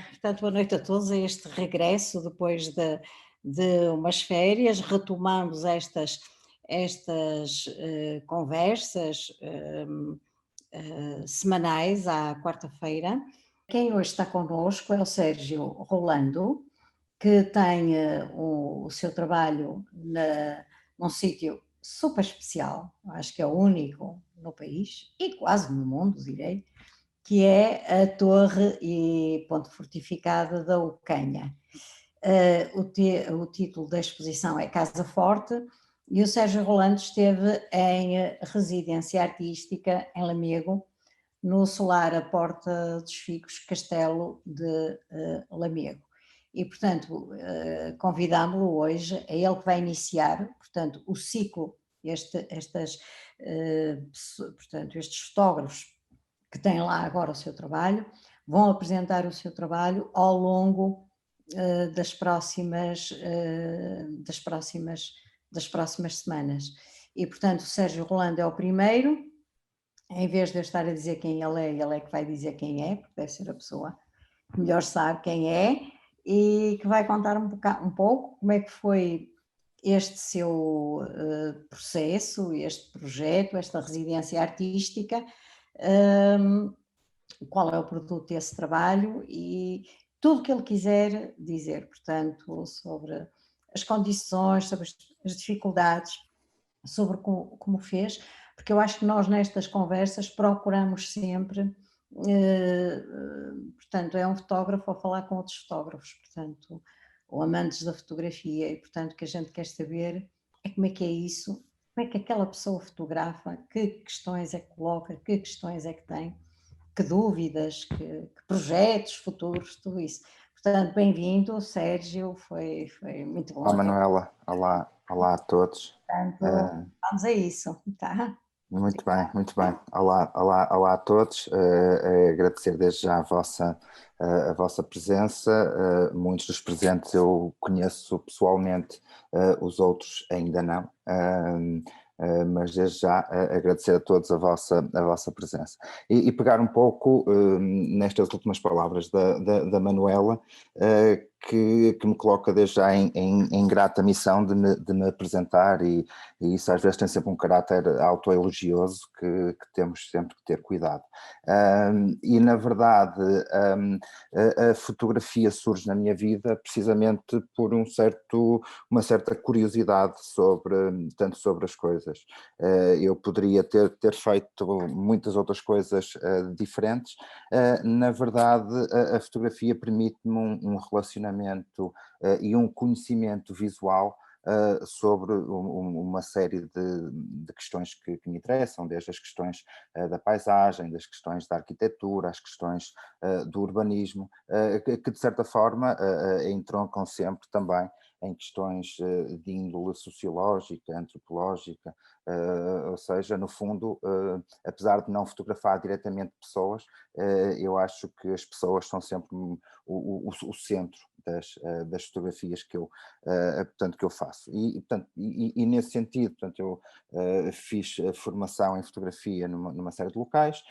Portanto, boa noite a todos a este regresso depois de umas férias. Retomamos estas conversas semanais à quarta-feira. Quem hoje está connosco é o Sérgio Rolando, que tem o seu trabalho num sítio super especial, acho que é o único no país e quase no mundo, direi, que é a Torre e Ponte Fortificada da Ucanha. O título da exposição é Casa Forte e o Sérgio Rolando esteve em residência artística em Lamego, no solar a Porta dos Ficos, Castelo de Lamego. E, portanto, convidámo-lo hoje, é ele que vai iniciar, portanto, o ciclo, portanto, estes fotógrafos que têm lá agora o seu trabalho, vão apresentar o seu trabalho ao longo das próximas semanas. E, portanto, o Sérgio Rolando é o primeiro, em vez de eu estar a dizer quem ele é que vai dizer quem é, porque deve ser a pessoa que melhor sabe quem é, e que vai contar um pouco como é que foi este seu processo, este projeto, esta residência artística, qual é o produto desse trabalho e tudo o que ele quiser dizer, portanto, sobre as condições, sobre as dificuldades, sobre como fez, porque eu acho que nós nestas conversas procuramos sempre, portanto, é um fotógrafo a falar com outros fotógrafos, portanto, ou amantes da fotografia, e portanto o que a gente quer saber é como é que é isso, como é que aquela pessoa fotografa, que questões é que coloca, que questões é que tem, que dúvidas, que projetos futuros, tudo isso. Portanto, bem-vindo, Sérgio, foi muito bom Olá até. Manuela, olá a todos. Portanto, Eh, vamos a isso, tá? Muito bem, muito bem. Olá a todos. Agradecer desde já a vossa presença. Muitos dos presentes eu conheço pessoalmente, os outros ainda não. Mas desde já agradecer a todos a vossa presença. E pegar um pouco nestas últimas palavras da Manuela, que me coloca desde já em grata missão de me apresentar e isso às vezes tem sempre um caráter autoelogioso que temos sempre que ter cuidado. E na verdade a fotografia surge na minha vida precisamente por uma certa curiosidade tanto sobre as coisas. Eu poderia ter feito muitas outras coisas diferentes. Na verdade a fotografia permite-me um relacionamento e um conhecimento visual sobre uma série de questões que me interessam, desde as questões da paisagem, das questões da arquitetura, as questões do urbanismo, que de certa forma entroncam sempre também em questões de índole sociológica, antropológica, ou seja, no fundo, apesar de não fotografar diretamente pessoas, eu acho que as pessoas são sempre o centro das fotografias portanto, que eu faço. E nesse sentido, portanto, eu fiz a formação em fotografia numa série de locais,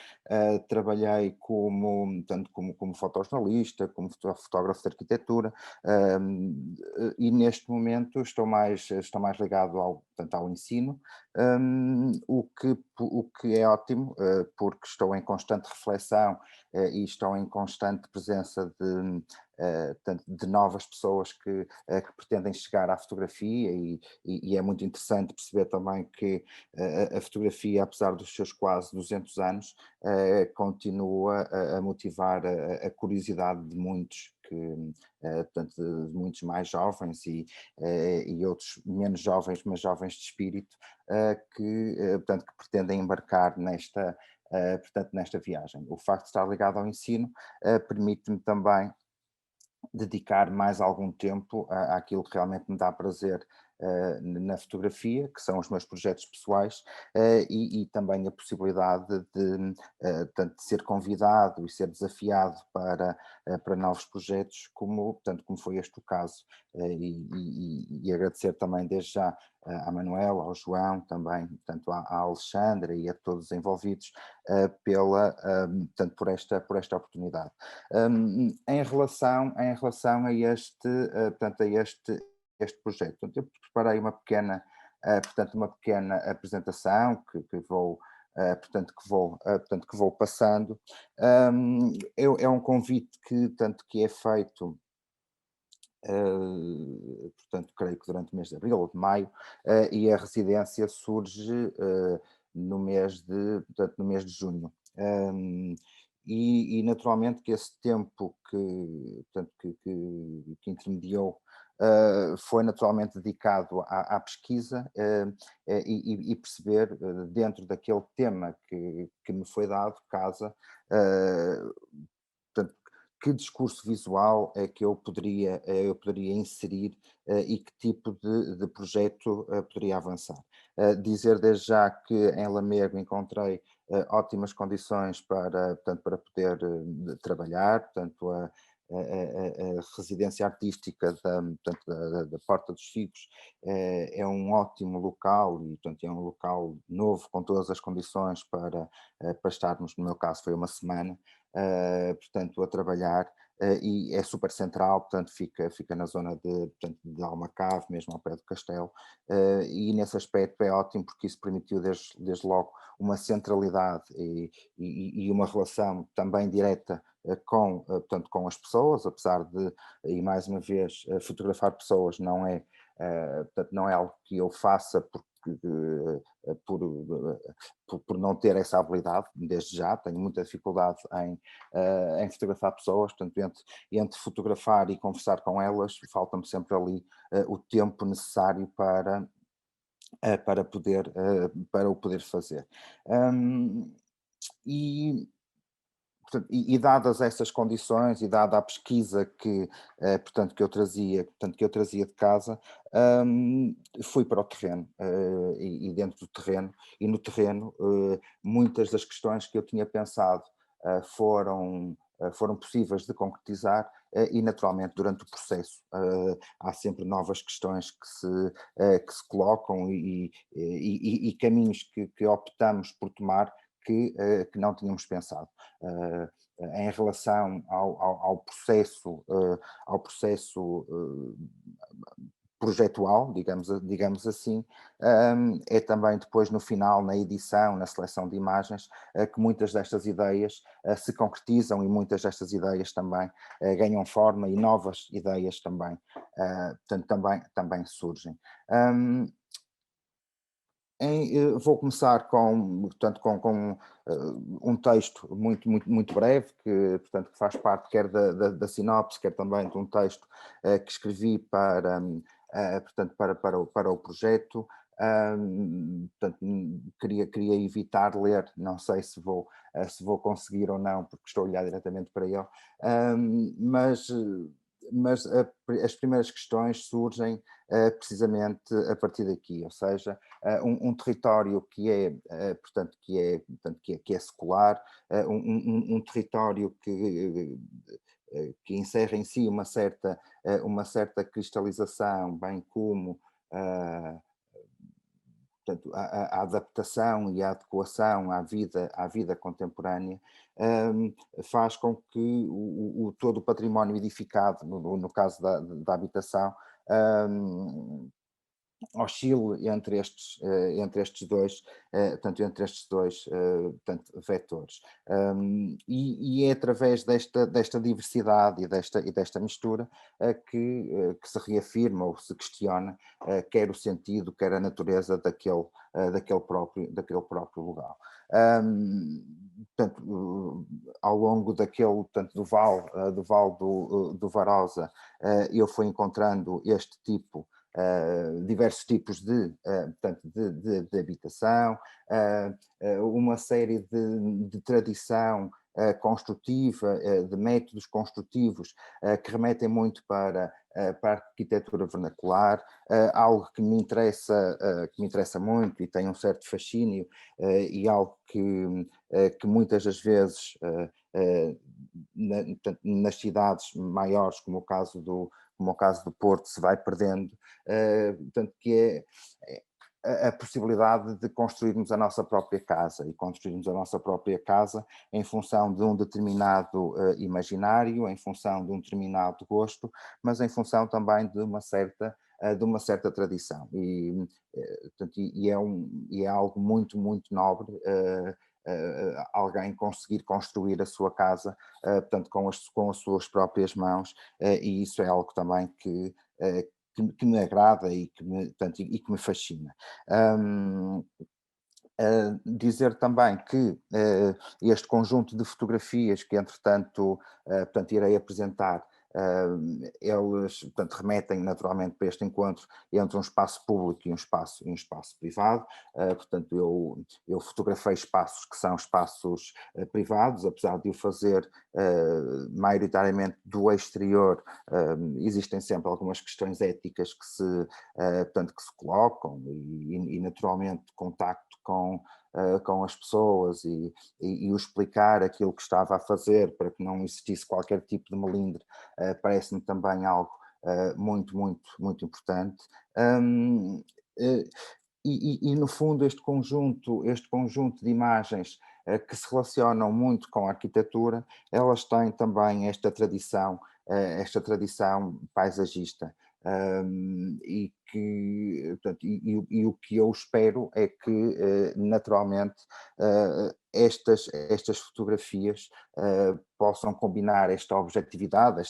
trabalhei tanto como fotojornalista, como fotógrafo de arquitetura, e neste momento estou mais ligado portanto, ao ensino, o que é ótimo, porque estou em constante reflexão e estou em constante presença portanto, de novas pessoas que pretendem chegar à fotografia e é muito interessante perceber também que a fotografia, apesar dos seus quase 200 anos, continua a motivar a curiosidade de muitos portanto, de muitos mais jovens e outros menos jovens, mas jovens de espírito, portanto, que pretendem embarcar portanto, nesta viagem. O facto de estar ligado ao ensino permite-me também dedicar mais algum tempo àquilo que realmente me dá prazer na fotografia, que são os meus projetos pessoais, e também a possibilidade tanto de ser convidado e ser desafiado para novos projetos, tanto como foi este o caso, e agradecer também desde já à Manuela, ao João, também, portanto, à Alexandra e a todos os envolvidos, portanto, por esta oportunidade. Em relação a portanto, a este projeto, portanto, eu preparei portanto, uma pequena apresentação que vou portanto, que vou passando. É um convite tanto que é feito, portanto, creio que durante o mês de abril ou de maio, e a residência surge portanto, no mês de junho. E naturalmente que esse tempo portanto, que intermediou foi naturalmente dedicado à pesquisa, e perceber, dentro daquele tema que me foi dado, casa, portanto, que discurso visual é que eu poderia inserir, e que tipo de projeto poderia avançar. Dizer desde já que em Lamego encontrei ótimas condições portanto, para poder trabalhar, portanto, a residência artística portanto, da Porta dos Figos é um ótimo local, e portanto, é um local novo, com todas as condições para estarmos, no meu caso foi uma semana, portanto, a trabalhar, e é super central, portanto, fica na zona portanto, de Almacave, mesmo ao pé do castelo, e nesse aspecto é ótimo, porque isso permitiu desde logo uma centralidade e uma relação também direta portanto, com as pessoas, apesar de, e mais uma vez, fotografar pessoas portanto, não é algo que eu faça por não ter essa habilidade, desde já, tenho muita dificuldade em fotografar pessoas, portanto, entre fotografar e conversar com elas, falta-me sempre ali o tempo necessário para o poder fazer. E portanto, dadas essas condições e dada a pesquisa portanto, que eu trazia de casa, fui para o terreno, e dentro do terreno, e no terreno, muitas das questões que eu tinha pensado foram possíveis de concretizar, e naturalmente durante o processo há sempre novas questões que se colocam, e caminhos que optamos por tomar, que não tínhamos pensado. Em relação ao processo projetual, digamos assim, é também depois no final, na edição, na seleção de imagens, que muitas destas ideias se concretizam, e muitas destas ideias também ganham forma, e novas ideias também, portanto, também surgem. Vou começar portanto, com um texto muito breve, portanto, que faz parte quer da sinopse, quer também de um texto que escrevi portanto, para o projeto. Portanto, queria evitar ler, não sei se vou conseguir ou não, porque estou a olhar diretamente para ele, mas as primeiras questões surgem precisamente a partir daqui, ou seja, um território portanto, que é secular, um território que encerra em si uma certa cristalização, bem como portanto, a adaptação e a adequação à vida contemporânea, faz com que todo o património edificado, no caso da habitação, oscile portanto, vetores. E é através desta diversidade e desta mistura que se reafirma ou se questiona quer o sentido, quer a natureza daquele próprio lugar. Portanto, ao longo portanto, do Vale do Varosa, eu fui encontrando diversos tipos portanto, de habitação, uma série de tradição construtiva, de métodos construtivos que remetem muito para a arquitetura vernacular, algo que me interessa muito e tem um certo fascínio, e algo que muitas das vezes portanto, nas cidades maiores, como o caso do Porto, se vai perdendo, portanto, que é a possibilidade de construirmos a nossa própria casa e construirmos a nossa própria casa em função de um determinado imaginário, em função de um determinado gosto, mas em função também de uma certa tradição. Portanto, e é algo muito, muito nobre alguém conseguir construir a sua casa, portanto, com as suas próprias mãos, e isso é algo também que me agrada e portanto, e que me fascina. Dizer também que este conjunto de fotografias que, entretanto, portanto, irei apresentar, eles, portanto, remetem naturalmente para este encontro entre um espaço público e um espaço privado. Portanto, eu fotografei espaços que são espaços privados, apesar de o fazer maioritariamente do exterior. Existem sempre algumas questões éticas portanto, que se colocam e naturalmente contacto com as pessoas e o explicar aquilo que estava a fazer para que não existisse qualquer tipo de melindre, parece-me também algo muito, muito, muito importante. Eh, no fundo este conjunto de imagens que se relacionam muito com a arquitetura, elas têm também esta tradição paisagista. Portanto, o que eu espero é que naturalmente estas fotografias possam combinar esta objetividade,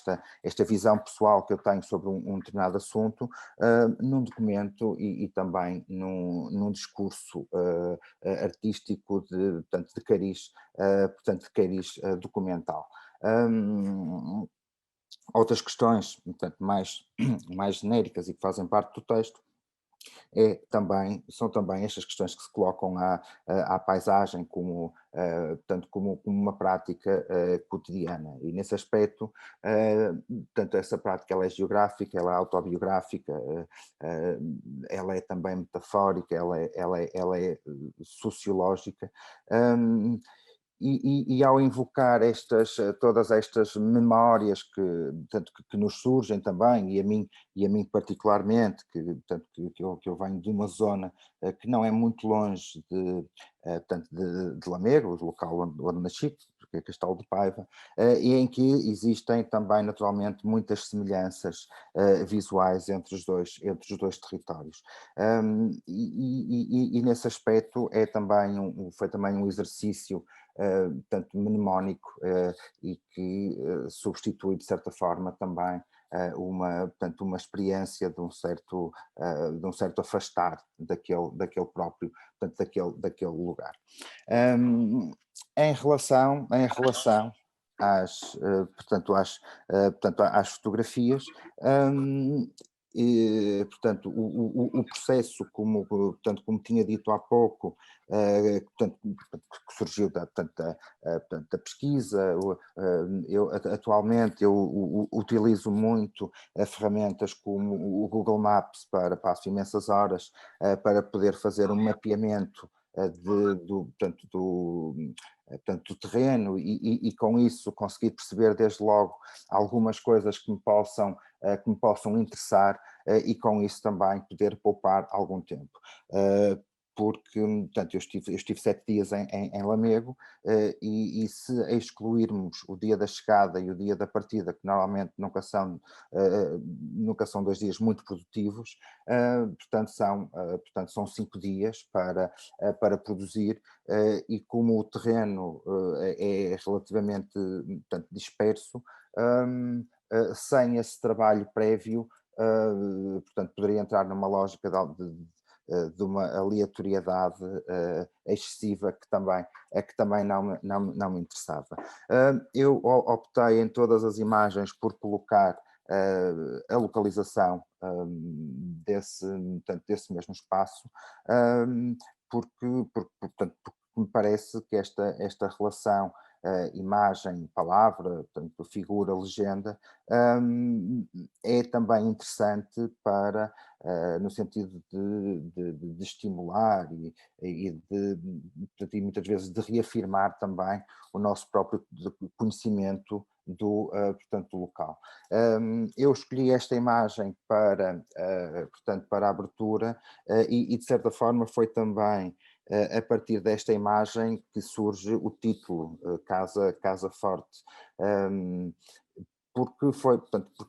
esta visão pessoal que eu tenho sobre um determinado assunto num documento e também num discurso artístico portanto, de cariz documental. Outras questões, portanto, mais genéricas e que fazem parte do texto, são também estas questões que se colocam à paisagem portanto, como uma prática cotidiana. E nesse aspecto, portanto, essa prática ela é geográfica, ela é autobiográfica, ela é também metafórica, ela é sociológica. Ao invocar todas estas memórias que nos surgem também, e a mim particularmente, portanto, que eu venho de uma zona que não é muito longe portanto, de Lamego, o local onde nasci, que é Castelo de Paiva, e em que existem também naturalmente muitas semelhanças visuais entre os dois territórios. Nesse aspecto foi também um exercício portanto, mnemónico e que substitui de certa forma também portanto, uma experiência de um certo afastar daquele próprio, portanto, daquele lugar. Em relação portanto, às fotografias, portanto, o processo, portanto, como tinha dito há pouco, portanto, que surgiu portanto, da pesquisa, atualmente eu utilizo muito ferramentas como o Google Maps passo imensas horas para poder fazer um mapeamento portanto, do terreno e com isso conseguir perceber desde logo algumas coisas que me possam interessar e com isso também poder poupar algum tempo. Porque, portanto, eu estive 7 dias em Lamego e se excluirmos o dia da chegada e o dia da partida, que normalmente nunca são 2 dias muito produtivos, portanto, são 5 dias para produzir e como o terreno é relativamente portanto, disperso, sem esse trabalho prévio, portanto, poderia entrar numa lógica de uma aleatoriedade excessiva que também não me interessava. Eu optei em todas as imagens por colocar a localização desse mesmo espaço, portanto, porque me parece que esta relação imagem, palavra, portanto, figura, legenda, é também interessante para, no sentido de estimular e muitas vezes de reafirmar também o nosso próprio conhecimento portanto, do local. Eu escolhi esta imagem portanto, para a abertura e de certa forma foi também a partir desta imagem que surge o título, Casa Forte. Um, porque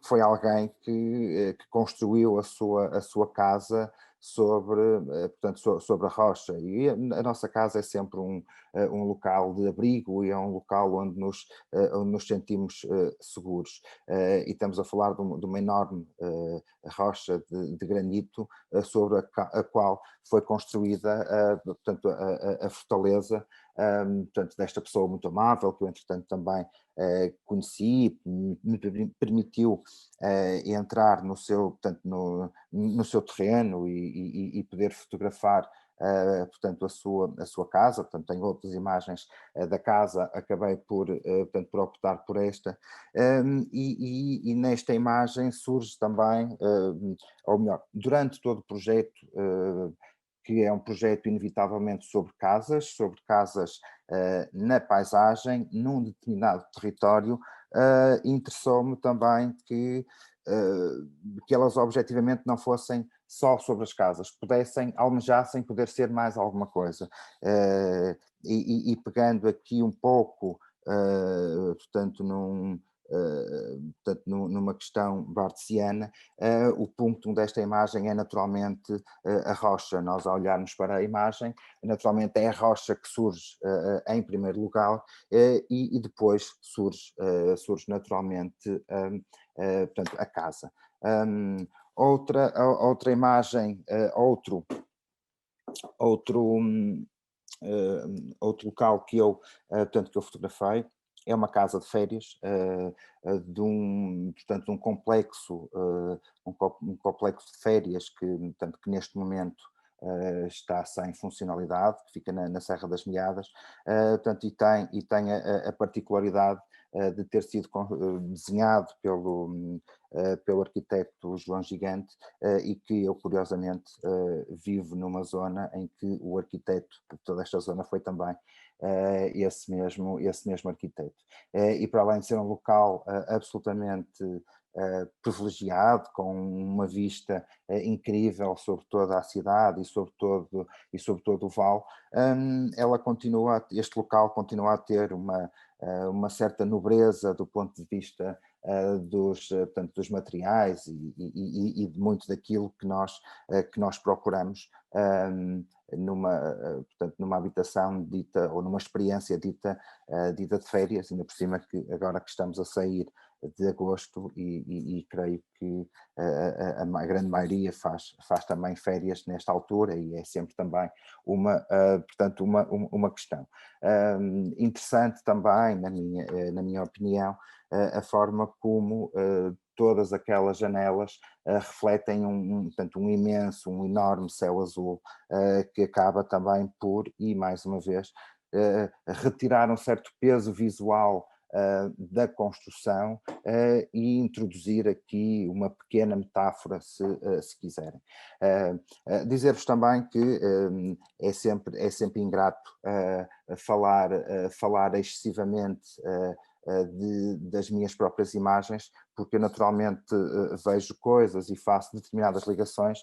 foi alguém que construiu a sua casa portanto, sobre a rocha. E a nossa casa é sempre um local de abrigo e é um local onde nos sentimos seguros. E estamos a falar de uma enorme rocha de granito sobre a qual foi construída portanto, a fortaleza portanto, desta pessoa muito amável, que eu entretanto também conheci, me permitiu entrar portanto, no seu terreno e poder fotografar portanto, a sua casa. Portanto, tenho outras imagens da casa, acabei portanto, por optar por esta, e nesta imagem surge também, ou melhor, durante todo o projeto, que é um projeto inevitavelmente sobre casas na paisagem, num determinado território, interessou-me também que elas objetivamente não fossem só sobre as casas, almejassem poder ser mais alguma coisa. E pegando aqui um pouco, portanto, numa questão bartesiana, o ponto desta imagem é naturalmente a rocha. Nós, ao olharmos para a imagem, naturalmente é a rocha que surge em primeiro lugar e depois surge naturalmente portanto, a casa. Outra imagem, outro, outro local portanto, que eu fotografei é uma casa de férias portanto, um complexo, um complexo de férias portanto, que neste momento está sem funcionalidade, que fica na Serra das Meadas, portanto, e tem a particularidade de ter sido desenhado pelo arquiteto João Gigante e que eu, curiosamente, vivo numa zona em que o arquiteto de toda esta zona foi também esse mesmo arquiteto. E para além de ser um local absolutamente privilegiado, com uma vista incrível sobre toda a cidade e sobre todo o vale, este local continua a ter uma certa nobreza do ponto de vista portanto, dos materiais e de muito daquilo que nós procuramos portanto, numa habitação dita, ou numa experiência dita de férias, ainda por cima que agora que estamos a sair de agosto e creio que a grande maioria faz também férias nesta altura e é sempre também portanto, uma questão. Interessante também, na minha opinião, a forma como todas aquelas janelas refletem portanto, um imenso, um enorme céu azul que acaba também por, e mais uma vez, retirar um certo peso visual da construção e introduzir aqui uma pequena metáfora, se quiserem. Dizer-vos também que é sempre ingrato falar excessivamente das minhas próprias imagens, porque eu naturalmente vejo coisas e faço determinadas ligações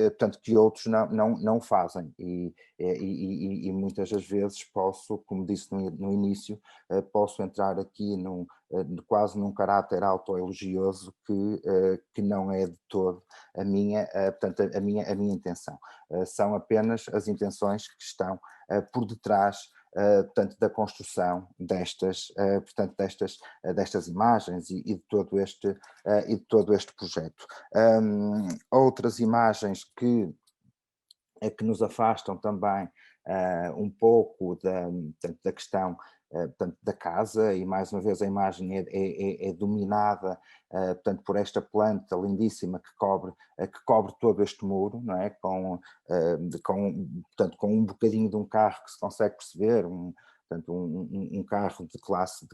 portanto, que outros não fazem e muitas das vezes posso, como disse no início, posso entrar aqui quase num caráter autoelogioso que não é de todo portanto, a minha intenção. São apenas as intenções que estão por detrás portanto, da construção portanto, destas imagens e de todo este projeto. Outras imagens que nos afastam também um pouco portanto, da questão portanto, da casa, e mais uma vez a imagem é dominada portanto, por esta planta lindíssima que cobre todo este muro, não é? Portanto, com um bocadinho de um carro que se consegue perceber, portanto, um carro de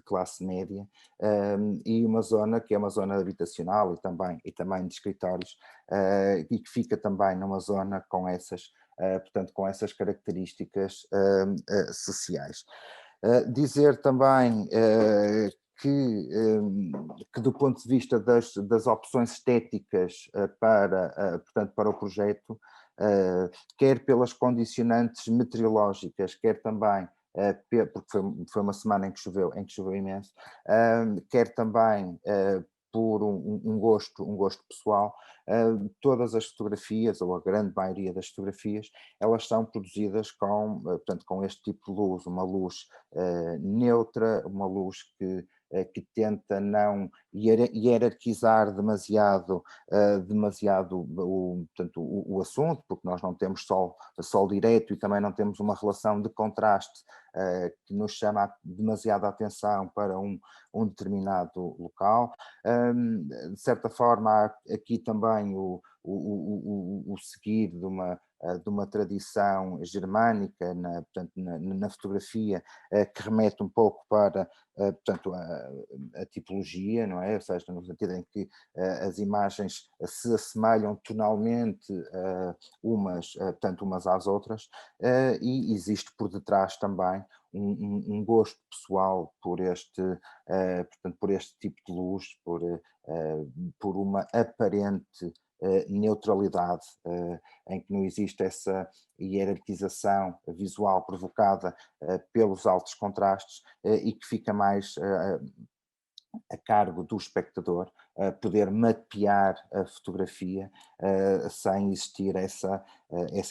classe média, e uma zona que é uma zona habitacional e também de escritórios, e que fica também numa zona com essas, portanto, com essas características sociais. Dizer também que do ponto de vista das opções estéticas portanto, para o projeto, quer pelas condicionantes meteorológicas, quer também, porque foi uma semana em que choveu imenso, quer também por um gosto pessoal, todas as fotografias, ou a grande maioria das fotografias, elas são produzidas portanto, com este tipo de luz, uma luz neutra, uma luz que tenta não hierarquizar demasiado, portanto, o assunto, porque nós não temos sol direto e também não temos uma relação de contraste que nos chama demasiada atenção para um determinado local. De certa forma, há aqui também o seguir de uma tradição germânica portanto, na fotografia, que remete um pouco para portanto, a tipologia, não é? Ou seja, no sentido em que as imagens se assemelham tonalmente portanto, umas às outras, e existe por detrás também um gosto pessoal portanto, por este tipo de luz, por uma aparente neutralidade, em que não existe essa hierarquização visual provocada pelos altos contrastes, e que fica mais a cargo do espectador poder mapear a fotografia sem existir essa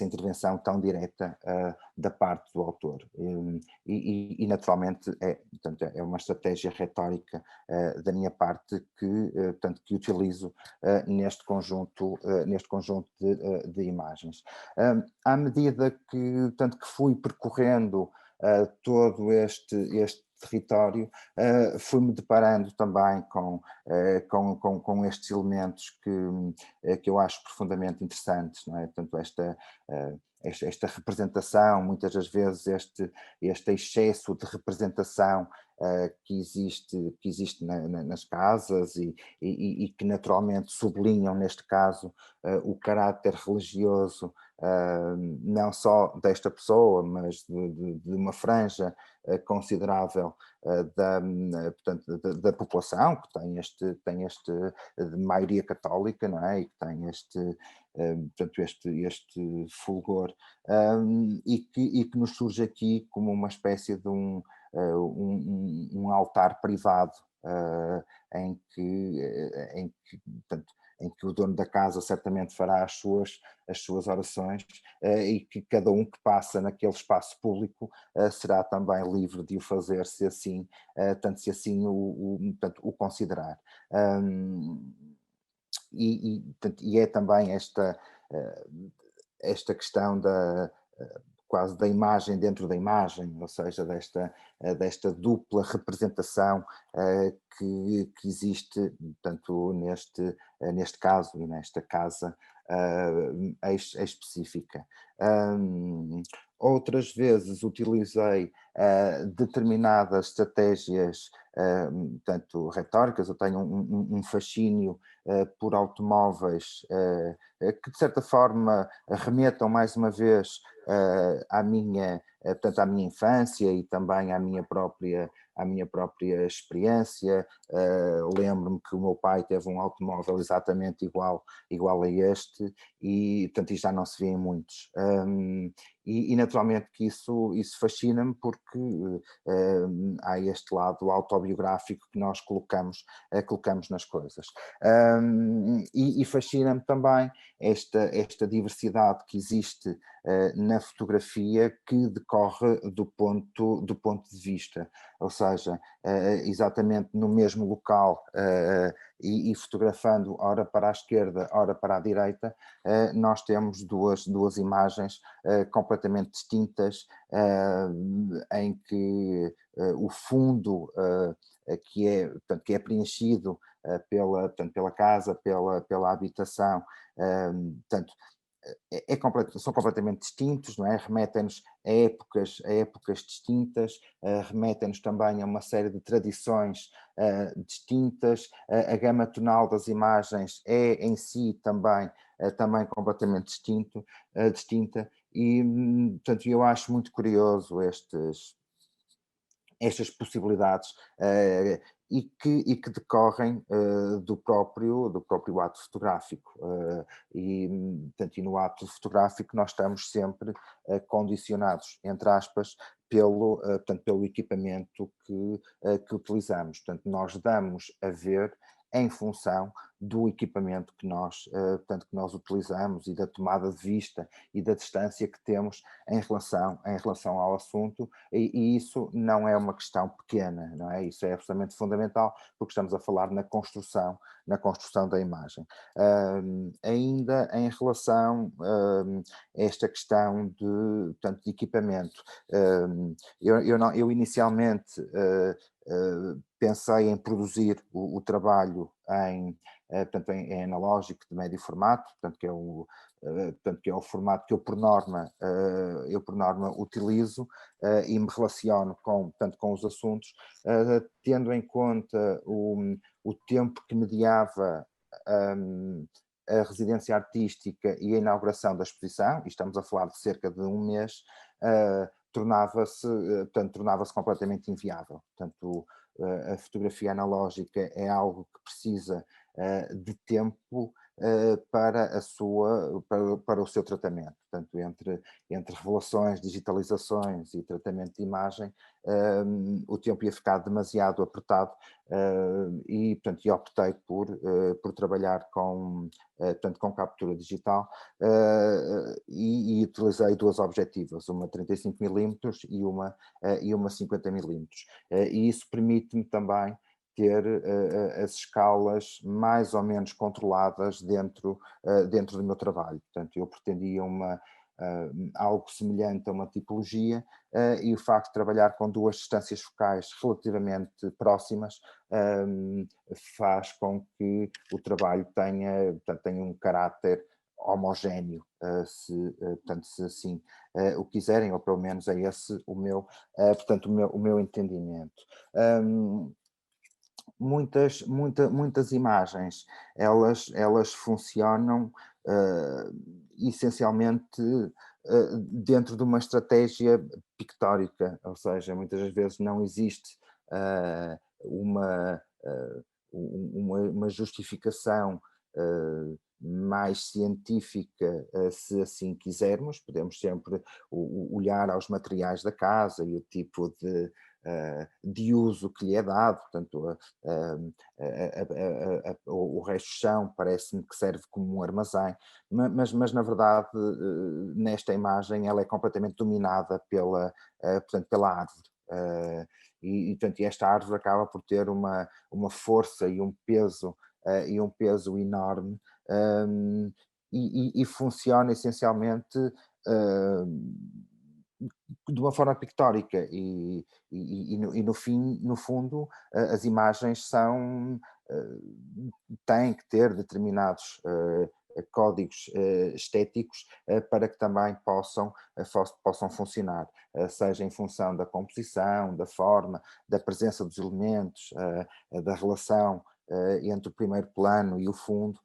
intervenção tão direta da parte do autor. E naturalmente, portanto, é uma estratégia retórica da minha parte portanto, que utilizo neste conjunto de imagens. À medida portanto, que fui percorrendo todo este território, fui-me deparando também com estes elementos que eu acho profundamente interessantes, não é? Portanto, esta representação, muitas das vezes este excesso de representação que existe nas casas e que naturalmente sublinham, neste caso, o caráter religioso, não só desta pessoa, mas de uma franja considerável portanto, da população, que tem este de maioria católica, não é? E que tem portanto, este fulgor, e que nos surge aqui como uma espécie de um altar privado, portanto, em que o dono da casa certamente fará as suas orações, e que cada um que passa naquele espaço público será também livre de o fazer, se assim, tanto se assim portanto, o considerar. Portanto, é também esta questão quase da imagem dentro da imagem, ou seja, desta dupla representação que existe, portanto, neste caso e nesta casa específica. Outras vezes utilizei determinadas estratégias, portanto, retóricas. Eu tenho um fascínio por automóveis que, de certa forma, remetam mais uma vez portanto, à minha infância e também à minha própria experiência. Lembro-me que o meu pai teve um automóvel exatamente igual a este, e portanto isto já não se vê em muitos. E naturalmente que isso fascina-me, porque há este lado autobiográfico que nós colocamos nas coisas. E fascina-me também esta diversidade que existe na fotografia, que decorre do ponto de vista, ou seja, exatamente no mesmo local, e fotografando ora para a esquerda, ora para a direita, nós temos duas imagens completamente distintas, em que o fundo portanto, que é preenchido portanto, pela casa, pela habitação, portanto, são completamente distintos, não é? Remetem-nos a épocas distintas, remetem-nos também a uma série de tradições distintas, a gama tonal das imagens é em si também completamente distinta, e portanto eu acho muito curioso estas possibilidades e que decorrem do próprio ato fotográfico. Portanto, e no ato fotográfico nós estamos sempre condicionados, entre aspas, portanto, pelo equipamento que utilizamos. Portanto, nós damos a ver em função do equipamento portanto, que nós utilizamos, e da tomada de vista e da distância que temos em relação ao assunto, e isso não é uma questão pequena, não é? Isso é absolutamente fundamental, porque estamos a falar na construção da imagem. Ainda em relação a esta questão portanto, de equipamento, eu inicialmente pensei em produzir o trabalho portanto, em analógico de médio formato, portanto, que é o formato que eu por norma utilizo, e me relaciono portanto, com os assuntos, tendo em conta o tempo que mediava a residência artística e a inauguração da exposição, e estamos a falar de cerca de um mês, tornava-se completamente inviável. Portanto, a fotografia analógica é algo que precisa de tempo para o seu tratamento. Portanto, entre revelações, digitalizações e tratamento de imagem, o tempo ia ficar demasiado apertado, portanto, optei por trabalhar portanto, com captura digital, e utilizei duas objetivas, uma 35 mm e uma 50 mm. E isso permite-me também ter as escalas mais ou menos controladas dentro do meu trabalho. Portanto, eu pretendia algo semelhante a uma tipologia, e o facto de trabalhar com duas distâncias focais relativamente próximas faz com que o trabalho tenha um caráter homogéneo, portanto, se assim o quiserem, ou pelo menos é esse portanto, o meu entendimento. Muitas imagens, elas funcionam essencialmente dentro de uma estratégia pictórica, ou seja, muitas das vezes não existe uma, uma justificação mais científica, se assim quisermos. Podemos sempre olhar aos materiais da casa e o tipo de uso que lhe é dado. Portanto, o resto do chão parece-me que serve como um armazém, mas na verdade, nesta imagem, ela é completamente dominada portanto, pela árvore. Portanto, esta árvore acaba por ter uma força e um peso enorme, e funciona essencialmente de uma forma pictórica, e no fim, no fundo, as imagens têm que ter determinados códigos estéticos para que também possam funcionar, seja em função da composição, da forma, da presença dos elementos, da relação entre o primeiro plano e o fundo.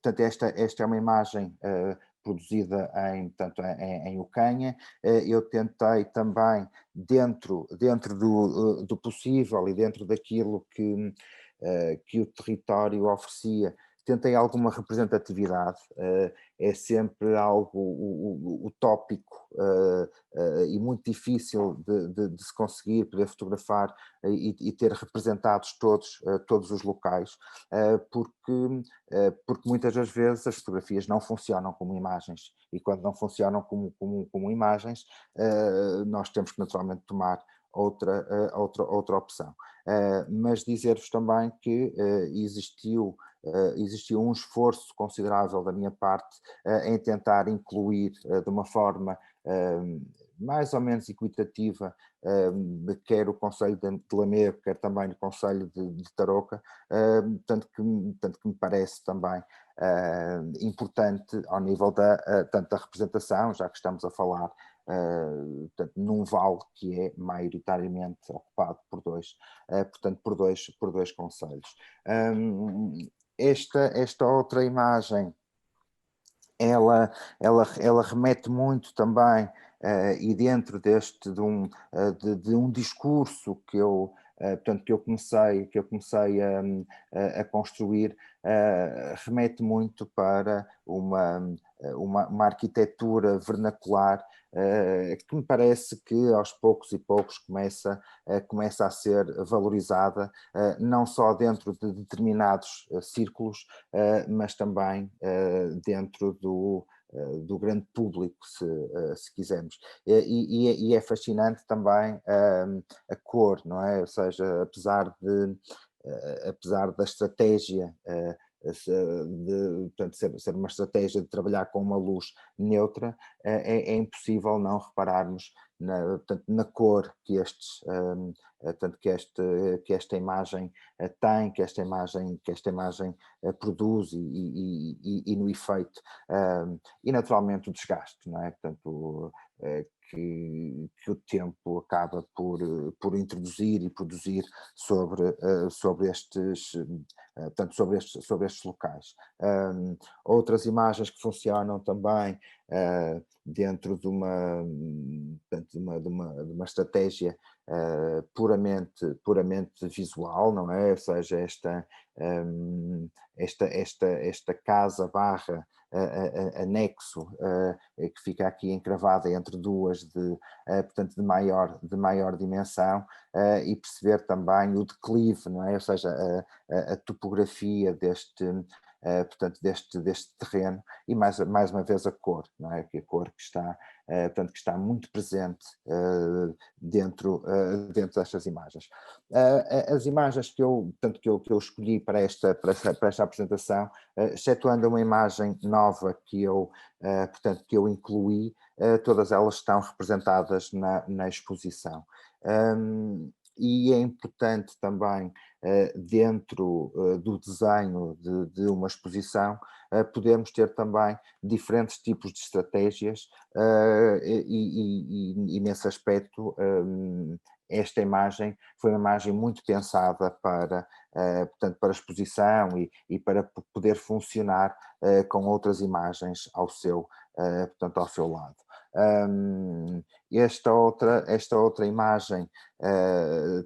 Portanto, esta é uma imagem produzida em Ucanha. Eu tentei também, dentro do possível e dentro daquilo que o território oferecia, tentei alguma representatividade. É sempre algo utópico e muito difícil de se conseguir, poder fotografar e ter representados todos os locais, porque muitas das vezes as fotografias não funcionam como imagens, e quando não funcionam como imagens, nós temos que naturalmente tomar outra opção. Mas dizer-vos também que existiu um esforço considerável da minha parte em tentar incluir de uma forma mais ou menos equitativa, quer o concelho de Lamego, quer também o concelho de Tarouca, tanto que me parece também importante ao nível tanto da representação, já que estamos a falar portanto, num vale que é maioritariamente ocupado portanto, por dois concelhos. Esta outra imagem, ela remete muito também, e dentro de um discurso portanto, que eu comecei a construir, remete muito para uma arquitetura vernacular, que me parece que aos poucos e poucos começa a ser valorizada, não só dentro de determinados círculos, mas também dentro do grande público, se quisermos. E é fascinante também a cor, não é? Ou seja, apesar da estratégia portanto, ser uma estratégia de trabalhar com uma luz neutra, é impossível não repararmos portanto, na cor que portanto, que esta imagem tem, que esta imagem produz e no efeito, e naturalmente o desgaste, não é? Portanto, que o tempo acaba por introduzir e produzir sobre portanto, sobre estes locais. Outras imagens que funcionam também dentro de portanto, de uma estratégia puramente visual, não é? Ou seja, esta casa barra anexo que fica aqui encravada entre duas portanto, de maior dimensão, e perceber também o declive, não é? Ou seja, a topografia portanto, deste terreno, e mais uma vez a cor, não é? Que a cor portanto, que está muito presente dentro destas imagens. As imagens portanto, que eu escolhi para esta apresentação, excetuando uma imagem nova portanto, que eu incluí, todas elas estão representadas na exposição. E é importante também, dentro do desenho de uma exposição, podermos ter também diferentes tipos de estratégias, e nesse aspecto, esta imagem foi uma imagem muito pensada portanto, para exposição e para poder funcionar com outras imagens portanto, ao seu lado. Esta outra imagem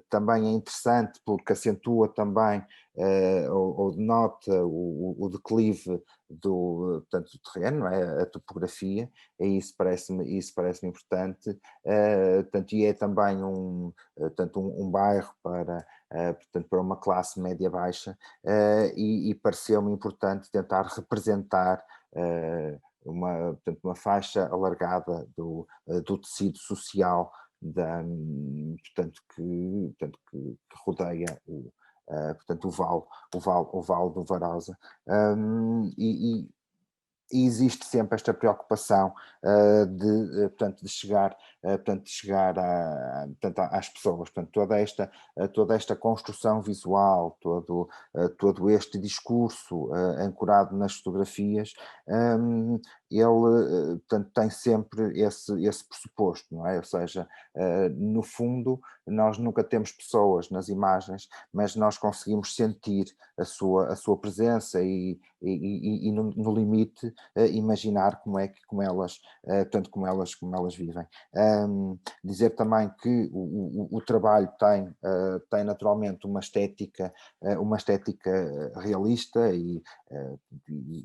também é interessante porque acentua também ou denota o declive portanto, do terreno, não é? A topografia, e isso parece-me importante, portanto, e é também portanto, um bairro portanto, para uma classe média-baixa, e pareceu-me importante tentar representar portanto, uma faixa alargada do tecido social portanto, que rodeia portanto, o vale do Varosa. E existe sempre esta preocupação portanto, de chegar portanto, às pessoas. Portanto, toda esta construção visual, todo este discurso ancorado nas fotografias, ele portanto, tem sempre esse pressuposto, não é? Ou seja, no fundo, nós nunca temos pessoas nas imagens, mas nós conseguimos sentir a sua presença e no limite imaginar como elas portanto, como elas vivem. Dizer também que o trabalho tem naturalmente uma estética realista e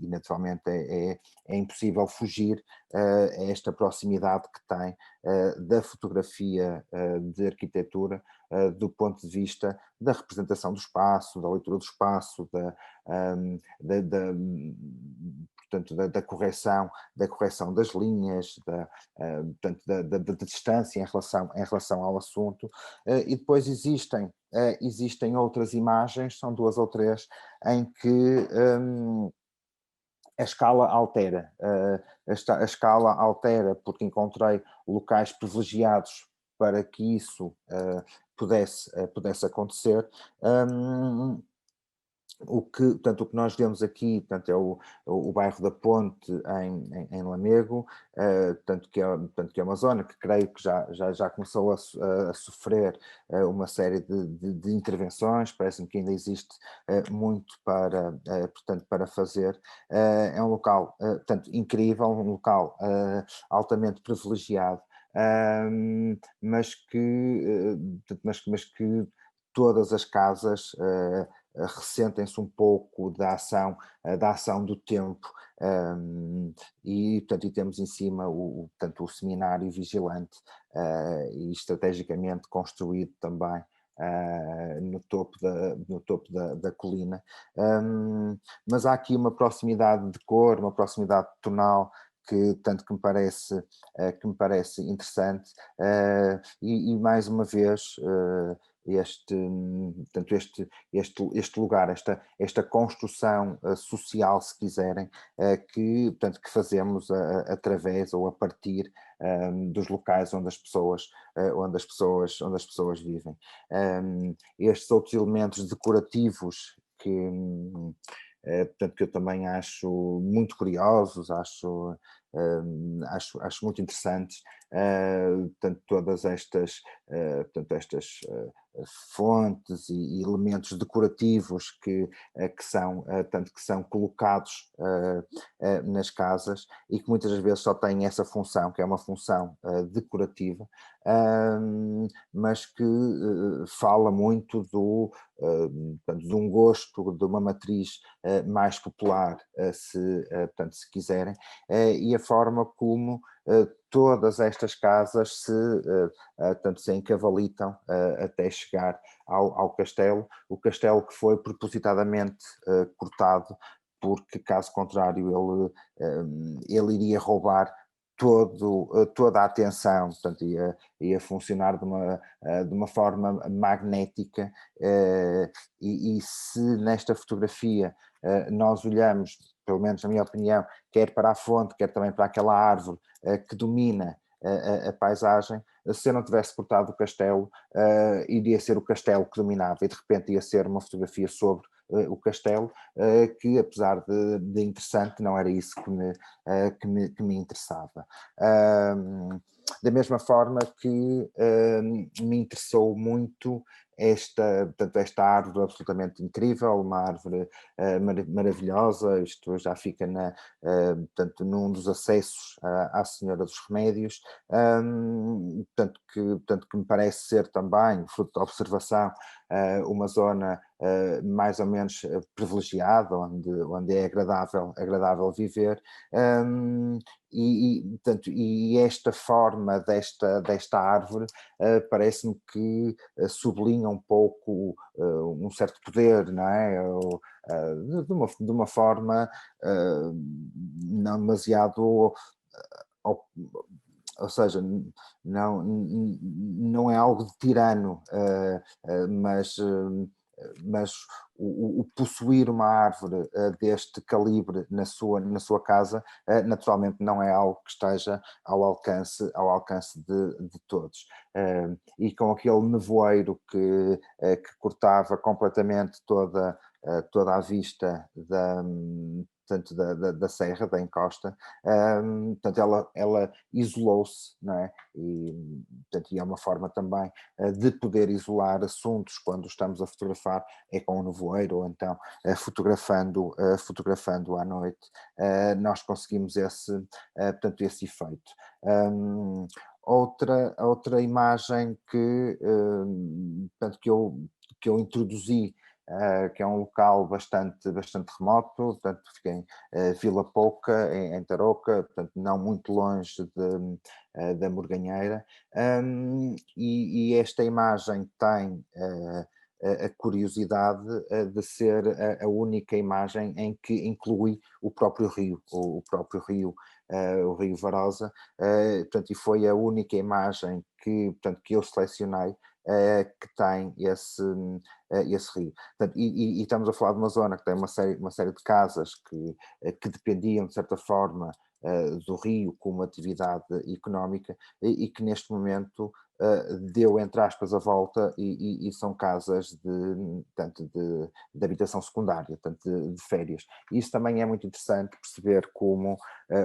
naturalmente é impossível fugir a esta proximidade que tem da fotografia de arquitetura, do ponto de vista da representação do espaço, da leitura do espaço, portanto, da correção das linhas, portanto, da distância em relação ao assunto. E depois existem outras imagens, são duas ou três, em que a escala altera. A escala altera porque encontrei locais privilegiados para que isso pudesse acontecer. Portanto, o que nós vemos aqui, portanto, é o bairro da Ponte em Lamego, tanto que é uma zona que creio que já começou a sofrer uma série de intervenções. Parece-me que ainda existe muito portanto, para fazer. É um local, portanto, incrível, um local altamente privilegiado, mas mas que todas as casas ressentem-se um pouco da ação do tempo, portanto, e temos em cima portanto, o seminário vigilante, e estrategicamente construído também no topo da colina. Mas há aqui uma proximidade de cor, uma proximidade tonal que me parece interessante, e mais uma vez portanto, este lugar, esta construção social, se quiserem, portanto, que fazemos através ou a partir dos locais onde as pessoas vivem. Estes outros elementos decorativos portanto, que eu também acho muito curiosos, acho muito interessantes, portanto, todas estas, fontes e elementos decorativos que são colocados nas casas e que muitas das vezes só têm essa função, que é uma função decorativa, mas que fala muito portanto, de um gosto, de uma matriz mais popular, portanto, se quiserem, e a forma como todas estas casas portanto, se encavalitam até chegar ao castelo, o castelo que foi propositadamente cortado, porque caso contrário ele iria roubar toda a atenção, portanto, ia funcionar de uma forma magnética, e se nesta fotografia nós olhamos, pelo menos na minha opinião, quer para a fonte, quer também para aquela árvore que domina a paisagem, se eu não tivesse cortado o castelo, iria ser o castelo que dominava e de repente ia ser uma fotografia sobre o castelo, que apesar de interessante, não era isso que me interessava. Da mesma forma que me interessou muito portanto, esta árvore absolutamente incrível, uma árvore maravilhosa. Isto já fica portanto, num dos acessos à Senhora dos Remédios, portanto, que me parece ser também, fruto da observação, uma zona mais ou menos privilegiada, onde é agradável viver, portanto, e esta forma desta árvore parece-me que sublinha um pouco um certo poder, não é? De uma forma não demasiado, ou seja, não é algo de tirano, mas o possuir uma árvore deste calibre na sua casa, naturalmente não é algo que esteja ao alcance de todos. E com aquele nevoeiro que cortava completamente toda a vista portanto, da serra, da encosta, portanto, ela isolou-se, não é? Portanto, e é uma forma também de poder isolar assuntos quando estamos a fotografar, é com o nevoeiro, ou então fotografando à noite, nós conseguimos portanto, esse efeito. Outra imagem portanto, que eu introduzi, que é um local bastante remoto, portanto, fica em Vila Pouca, em Tarouca, portanto, não muito longe da Morganheira, e esta imagem tem a curiosidade de ser a única imagem em que inclui o próprio rio, o rio Varosa, portanto, e foi a única imagem portanto, que eu selecionei que tem esse rio. Portanto, e estamos a falar de uma zona que tem uma série de casas que dependiam, de certa forma, do rio como atividade económica, e que neste momento deu, entre aspas, a volta e são casas tanto de habitação secundária, tanto de férias. E isso também é muito interessante perceber como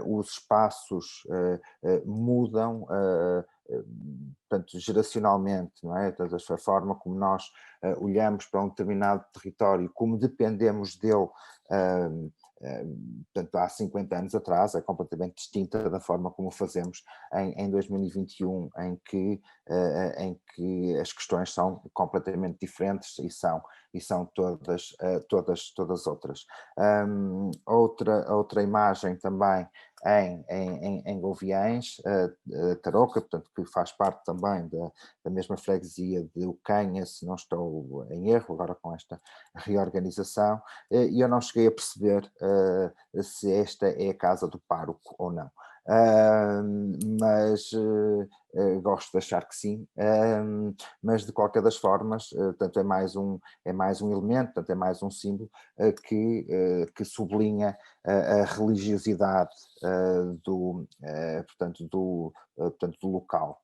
os espaços mudam, portanto, geracionalmente, não é? Portanto, a forma como nós olhamos para um determinado território, como dependemos dele, portanto, há 50 anos atrás, é completamente distinta da forma como o fazemos em 2021, em que as questões são completamente diferentes e são todas outras. Outra imagem também em Goviães, Tarouca, portanto, que faz parte também da mesma freguesia de Ocanha, se não estou em erro, agora com esta reorganização, e eu não cheguei a perceber se esta é a casa do pároco ou não. Mas gosto de achar que sim, mas de qualquer das formas, portanto, é mais um elemento, portanto, é mais um símbolo que sublinha a religiosidade portanto, do local.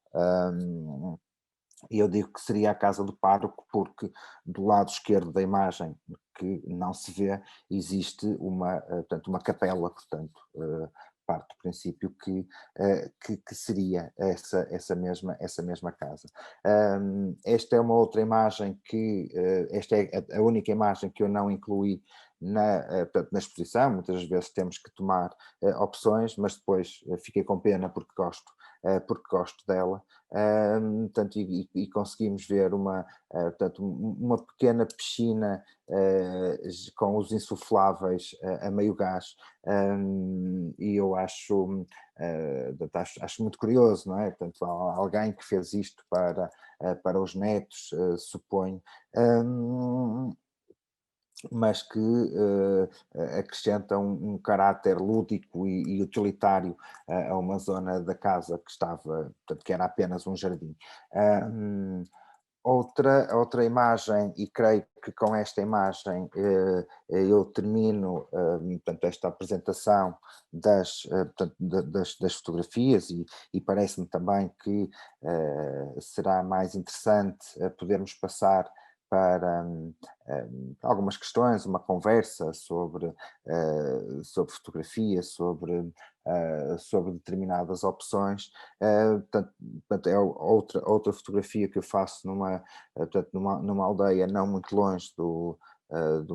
E eu digo que seria a casa do pároco porque do lado esquerdo da imagem, que não se vê, existe portanto, uma capela, portanto, parte do princípio que seria essa mesma casa. Esta é uma outra imagem esta é a única imagem que eu não incluí portanto, na exposição. Muitas vezes temos que tomar opções, mas depois fiquei com pena porque gosto dela. Portanto, e conseguimos ver portanto, uma pequena piscina com os insufláveis a meio gás, e eu acho muito curioso, não é? Portanto, alguém que fez isto para os netos, suponho, mas que acrescenta um caráter lúdico e utilitário a uma zona da casa portanto, que era apenas um jardim. Outra imagem, e creio que com esta imagem eu termino portanto, esta apresentação portanto, das fotografias, e parece-me também que será mais interessante podermos passar para algumas questões, uma conversa sobre fotografia, sobre determinadas opções. Portanto, é outra fotografia que eu faço portanto, numa aldeia não muito longe do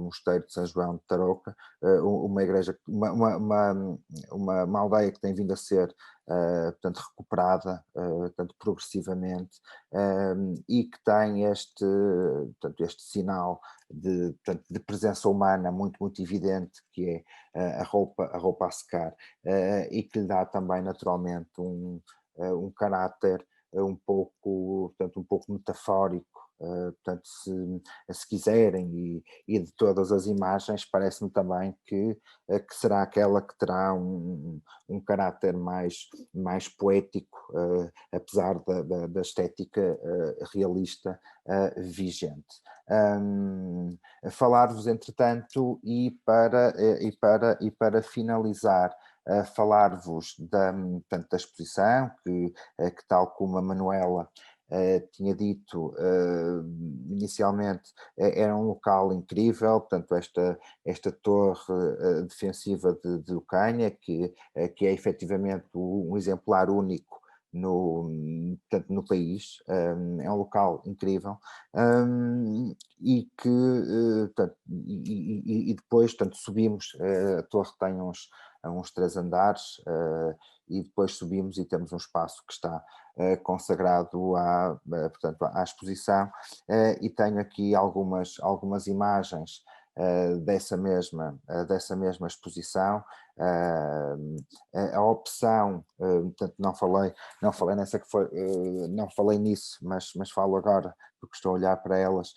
Mosteiro de São João de Tarouca, uma igreja, uma aldeia que tem vindo a ser portanto, recuperada portanto, progressivamente, e que tem portanto, este sinal portanto, de presença humana muito evidente, que é a roupa a secar, e que lhe dá também naturalmente um caráter portanto, um pouco metafórico. Portanto, se quiserem, e de todas as imagens, parece-me também que será aquela que terá um caráter mais poético, apesar da estética realista vigente. Falar-vos, entretanto, e para finalizar, falar-vos portanto, da exposição, que tal como a Manuela tinha dito inicialmente, era um local incrível, portanto, esta torre defensiva de Ocanha, que é efetivamente um exemplar único portanto, no país. É um local incrível, e que portanto, e depois, portanto, subimos, a torre tem uns 3 andares, e depois subimos e temos um espaço que está consagrado portanto, à exposição, e tenho aqui algumas imagens dessa mesma exposição. A opção, portanto, não falei nessa que foi, não falei nisso, mas falo agora porque estou a olhar para elas.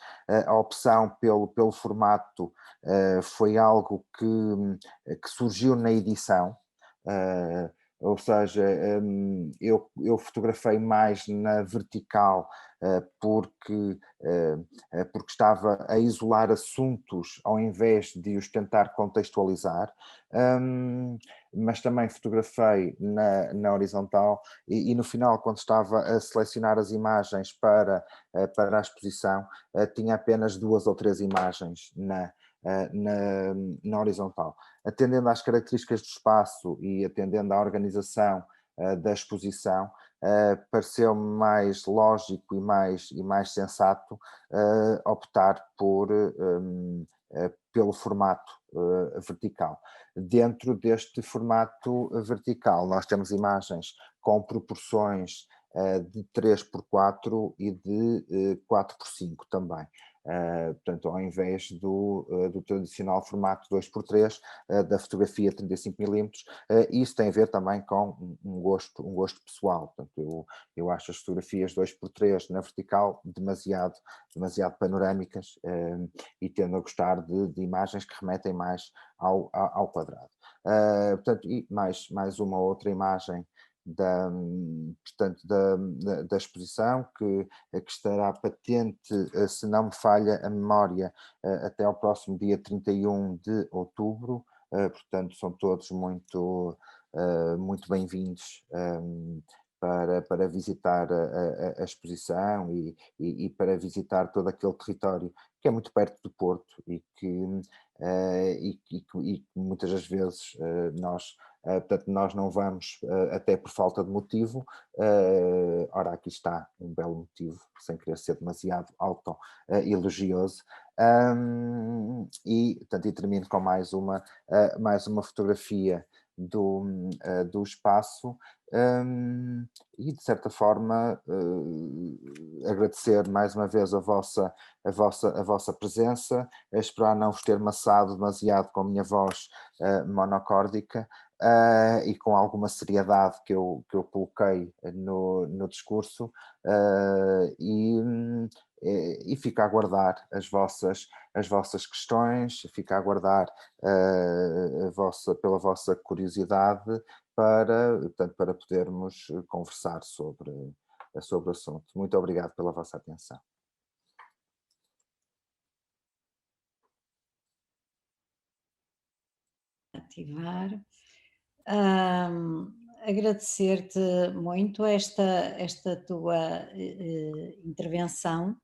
A opção pelo formato foi algo que surgiu na edição. ou seja, eu fotografei mais na vertical porque, porque estava a isolar assuntos ao invés de os tentar contextualizar, mas também fotografei na horizontal e no final, quando estava a selecionar as imagens para a exposição, tinha apenas 2 ou 3 imagens na horizontal. Atendendo às características do espaço e atendendo à organização da exposição, pareceu-me mais lógico e mais sensato optar pelo formato vertical. Dentro deste formato vertical, nós temos imagens com proporções de 3x4 e de 4x5 também. Portanto, ao invés do tradicional formato 2x3, da fotografia 35mm, isso tem a ver também com um gosto pessoal. Portanto, eu acho as fotografias 2x3 na vertical demasiado panorâmicas e tendo a gostar de imagens que remetem mais ao quadrado. Portanto, e mais uma outra imagem portanto, da exposição que estará patente, se não me falha a memória, até ao próximo dia 31 de outubro, portanto são todos muito bem-vindos para visitar a exposição e para visitar todo aquele território que é muito perto do Porto e que muitas das vezes portanto, nós não vamos até por falta de motivo. Ora, aqui está um belo motivo, sem querer ser demasiado auto-elogioso. E termino com mais uma fotografia do espaço. E de certa forma agradecer mais uma vez a vossa presença, esperar não vos ter maçado demasiado com a minha voz monocórdica e com alguma seriedade que eu coloquei no discurso e fico a aguardar as vossas questões, fico a aguardar pela vossa curiosidade para podermos conversar sobre o assunto. Muito obrigado pela vossa atenção. Ativar. Agradecer-te muito esta tua intervenção,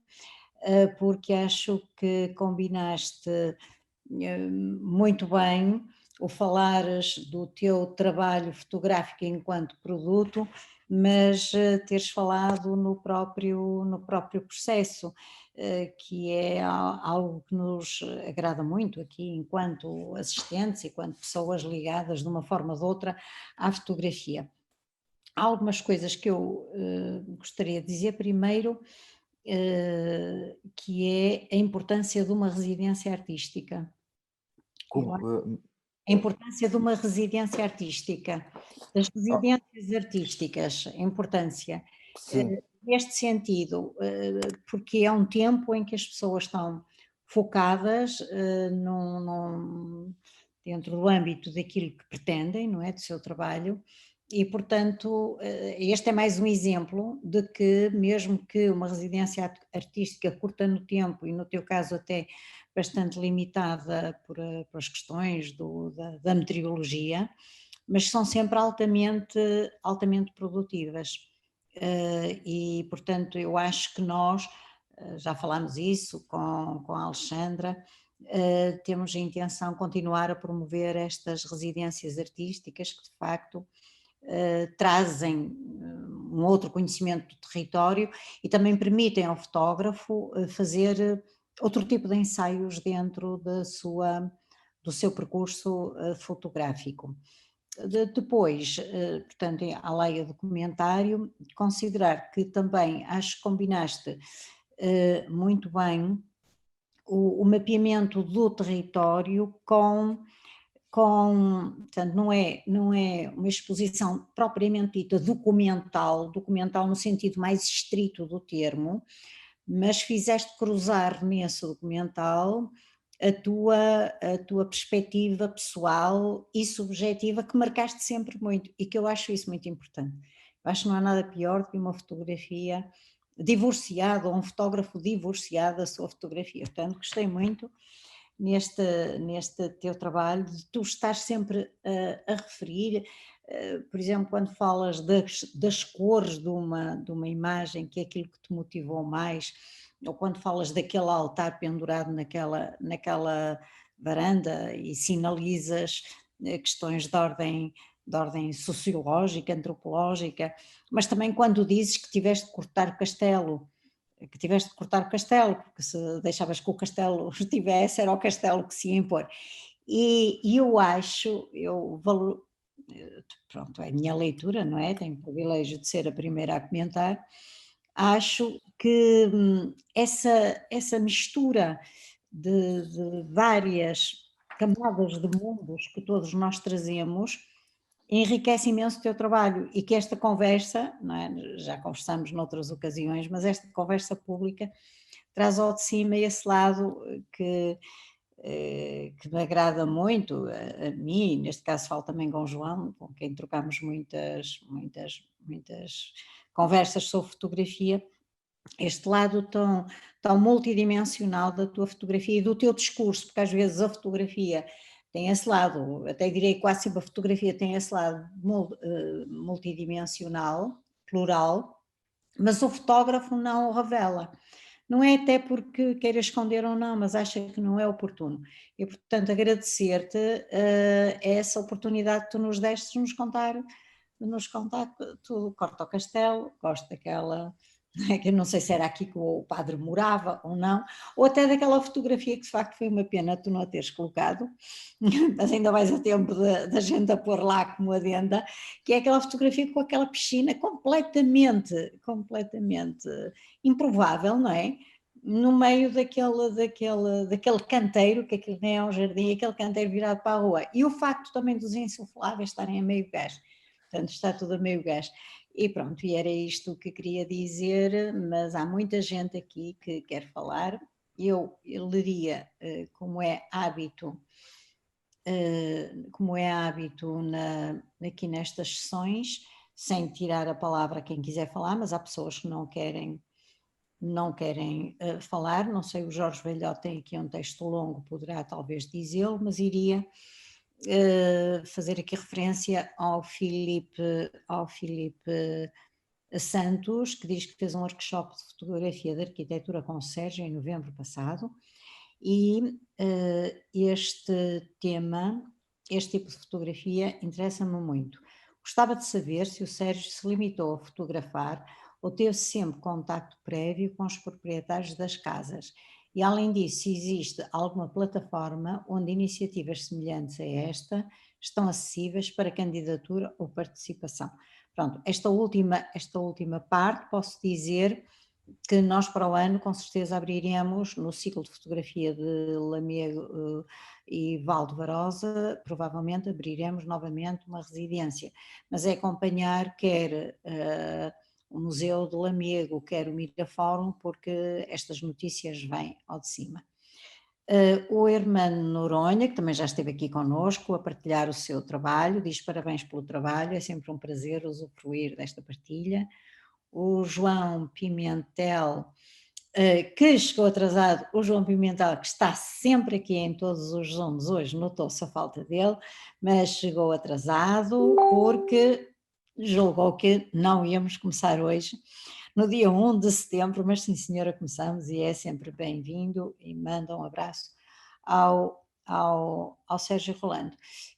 porque acho que combinaste muito bem o falares do teu trabalho fotográfico enquanto produto, mas teres falado no próprio processo, que é algo que nos agrada muito aqui enquanto assistentes, enquanto pessoas ligadas de uma forma ou de outra à fotografia. Há algumas coisas que eu gostaria de dizer. Primeiro, que é a importância de uma residência artística. A importância de uma residência artística, das residências artísticas, a importância. Sim. Neste sentido, porque é um tempo em que as pessoas estão focadas dentro do âmbito daquilo que pretendem, não é, do seu trabalho, e portanto este é mais um exemplo de que mesmo que uma residência artística curta no tempo e no teu caso até bastante limitada por as questões da meteorologia, mas são sempre altamente produtivas. E, portanto, eu acho que nós, já falámos isso com a Alexandra, temos a intenção de continuar a promover estas residências artísticas que, de facto, trazem um outro conhecimento do território e também permitem ao fotógrafo fazer outro tipo de ensaios dentro do seu percurso fotográfico. Depois, portanto, à lei do documentário, considerar que também acho que combinaste muito bem o mapeamento do território portanto, não é uma exposição propriamente dita documental no sentido mais estrito do termo, mas fizeste cruzar nesse documental a tua perspectiva pessoal e subjetiva que marcaste sempre muito e que eu acho isso muito importante. Eu acho que não há nada pior do que uma fotografia divorciada ou um fotógrafo divorciado da sua fotografia. Portanto, gostei muito neste teu trabalho de tu estar sempre a referir, por exemplo, quando falas das cores de uma imagem, que é aquilo que te motivou mais, ou quando falas daquele altar pendurado naquela varanda e sinalizas questões de ordem sociológica, antropológica, mas também quando dizes que tiveste de cortar o castelo, porque se deixavas que o castelo estivesse, era o castelo que se ia impor. E eu acho, pronto, é a minha leitura, não é? Tenho o privilégio de ser a primeira a comentar. Acho que essa mistura de várias camadas de mundos que todos nós trazemos enriquece imenso o teu trabalho e que esta conversa, não é? Já conversamos noutras ocasiões, mas esta conversa pública traz ao de cima esse lado que me agrada muito, a mim, neste caso falo também com o João, com quem trocamos muitas conversas sobre fotografia, este lado tão multidimensional da tua fotografia e do teu discurso, porque às vezes a fotografia tem esse lado, até direi quase sempre a fotografia tem esse lado multidimensional, plural, mas o fotógrafo não o revela. Não é até porque queira esconder ou não, mas acha que não é oportuno. E, portanto, agradecer-te essa oportunidade que tu nos deste de nos contar tudo, Corta ao Castelo, gosto daquela, que eu não sei se era aqui que o padre morava ou não, ou até daquela fotografia que de facto foi uma pena tu não a teres colocado, mas ainda vais a tempo da gente a pôr lá como adenda, que é aquela fotografia com aquela piscina completamente improvável, não é? No meio daquele canteiro, que aquilo nem é um jardim, aquele canteiro virado para a rua. E o facto também dos insufláveis estarem a meio gás. Portanto, está tudo a meio gás. E pronto, e era isto que queria dizer, mas há muita gente aqui que quer falar. Eu leria, como é hábito aqui nestas sessões, sem tirar a palavra a quem quiser falar, mas há pessoas que não querem falar. Não sei, o Jorge Velhote tem aqui um texto longo, poderá talvez dizê-lo, mas iria fazer aqui referência ao Filipe Santos, que diz que fez um workshop de fotografia de arquitetura com o Sérgio em novembro passado, e este tema, este tipo de fotografia interessa-me muito. Gostava de saber se o Sérgio se limitou a fotografar ou teve sempre contacto prévio com os proprietários das casas. E além disso, se existe alguma plataforma onde iniciativas semelhantes a esta estão acessíveis para candidatura ou participação. Pronto, esta última parte posso dizer que nós para o ano com certeza abriremos no ciclo de fotografia de Lamego e Valdo Varosa, provavelmente abriremos novamente uma residência, mas é acompanhar quer o Museu de Lamego, quer o Mirafórum, porque estas notícias vêm ao de cima. O Hermano Noronha, que também já esteve aqui connosco a partilhar o seu trabalho, diz parabéns pelo trabalho, é sempre um prazer usufruir desta partilha. O João Pimentel, que chegou atrasado, o João Pimentel, que está sempre aqui em todos os Zooms, hoje notou-se a falta dele, mas chegou atrasado porque julgou que não íamos começar hoje, no dia 1 de setembro, mas sim senhora, começamos e é sempre bem-vindo e manda um abraço ao Sérgio Rolando.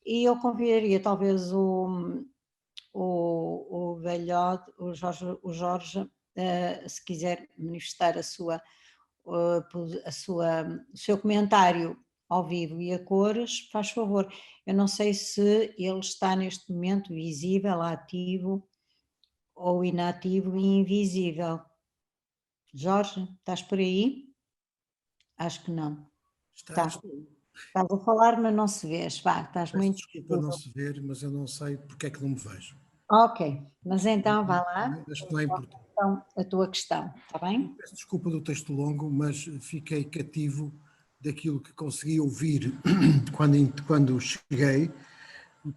E eu convidaria talvez o velhote, o Jorge, se quiser manifestar o seu comentário ao vivo e a cores, faz favor. Eu não sei se ele está neste momento visível, ativo ou inativo e invisível. Jorge, estás por aí? Acho que não. Estás a falar, mas não se vês. Vá, estás Peço muito desculpa não se ver, mas eu não sei porque é que não me vejo. Ok, mas então vá lá. Acho que não é importante. Então, a tua questão, está bem? Peço desculpa do texto longo, mas fiquei cativo daquilo que consegui ouvir quando cheguei,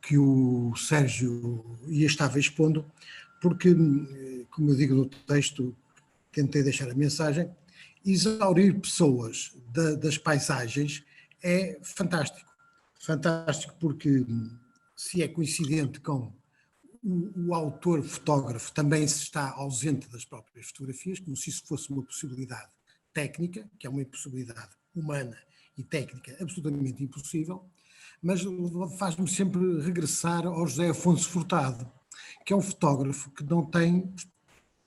que o Sérgio estava expondo, porque, como eu digo no texto, tentei deixar a mensagem, exaurir pessoas das paisagens é fantástico. Fantástico porque se é coincidente com o autor fotógrafo também se está ausente das próprias fotografias, como se isso fosse uma possibilidade técnica, que é uma impossibilidade humana e técnica absolutamente impossível, mas faz-me sempre regressar ao José Afonso Furtado, que é um fotógrafo que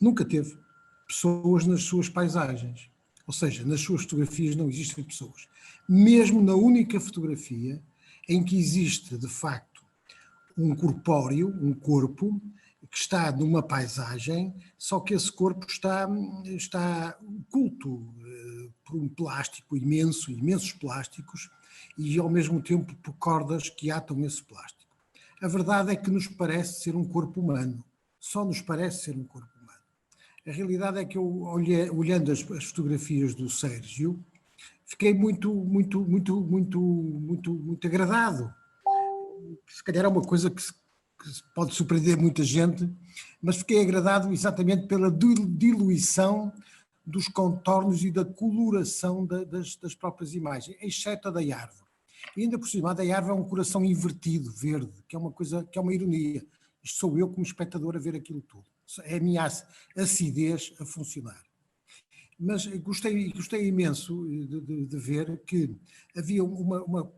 nunca teve pessoas nas suas paisagens, ou seja, nas suas fotografias não existem pessoas. Mesmo na única fotografia em que existe, de facto, um corpóreo, um corpo, que está numa paisagem, só que esse corpo está oculto por um plástico imenso, imensos plásticos, e ao mesmo tempo por cordas que atam esse plástico. A verdade é que nos parece ser um corpo humano, só nos parece ser um corpo humano. A realidade é que eu, olhando as fotografias do Sérgio, fiquei muito agradado. Se calhar é uma coisa que pode surpreender muita gente, mas fiquei agradado exatamente pela diluição dos contornos e da coloração das próprias imagens, exceto a da árvore. E ainda por cima, a da árvore é um coração invertido, verde, que é uma coisa, que é uma ironia. Isto sou eu como espectador a ver aquilo tudo. É a minha acidez a funcionar. Mas gostei imenso de ver que havia uma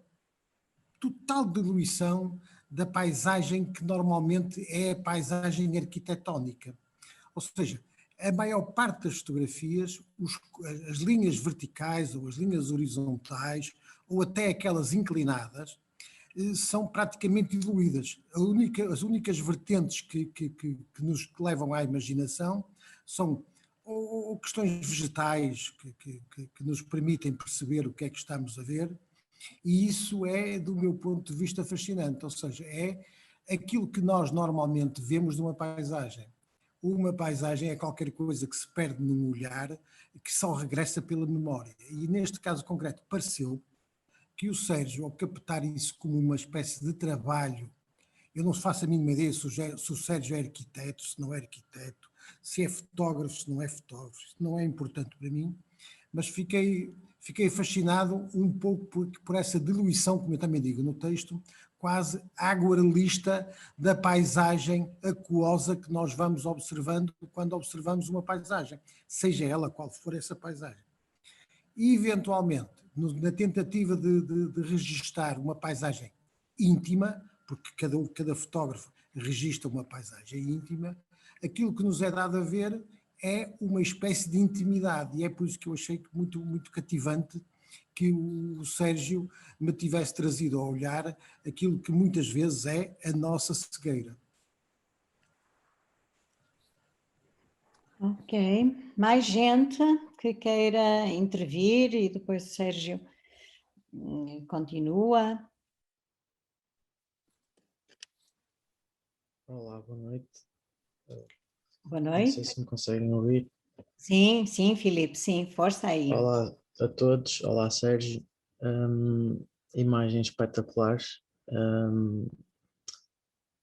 total diluição da paisagem que normalmente é a paisagem arquitetónica. Ou seja, a maior parte das fotografias, as linhas verticais ou as linhas horizontais, ou até aquelas inclinadas, são praticamente diluídas. As únicas vertentes que nos levam à imaginação são ou questões vegetais que nos permitem perceber o que é que estamos a ver, e isso é, do meu ponto de vista, fascinante, ou seja, é aquilo que nós normalmente vemos numa paisagem. Uma paisagem é qualquer coisa que se perde num olhar, que só regressa pela memória. E neste caso concreto, pareceu que o Sérgio, ao captar isso como uma espécie de trabalho, eu não faço a mínima ideia se o Sérgio é arquiteto, se não é arquiteto, se é fotógrafo, se não é fotógrafo, isso não é importante para mim, mas fiquei fascinado um pouco por essa diluição, como eu também digo no texto, quase aguarelista da paisagem aquosa que nós vamos observando quando observamos uma paisagem, seja ela qual for essa paisagem. E, eventualmente, na tentativa de registar uma paisagem íntima, porque cada fotógrafo registra uma paisagem íntima, aquilo que nos é dado a ver é uma espécie de intimidade, e é por isso que eu achei muito cativante que o Sérgio me tivesse trazido a olhar aquilo que muitas vezes é a nossa cegueira. Ok. Mais gente que queira intervir e depois o Sérgio continua. Olá, boa noite. Boa Não sei noite. se me conseguem ouvir. Sim, Filipe, sim, força aí. Olá a todos, olá Sérgio. Imagens espetaculares.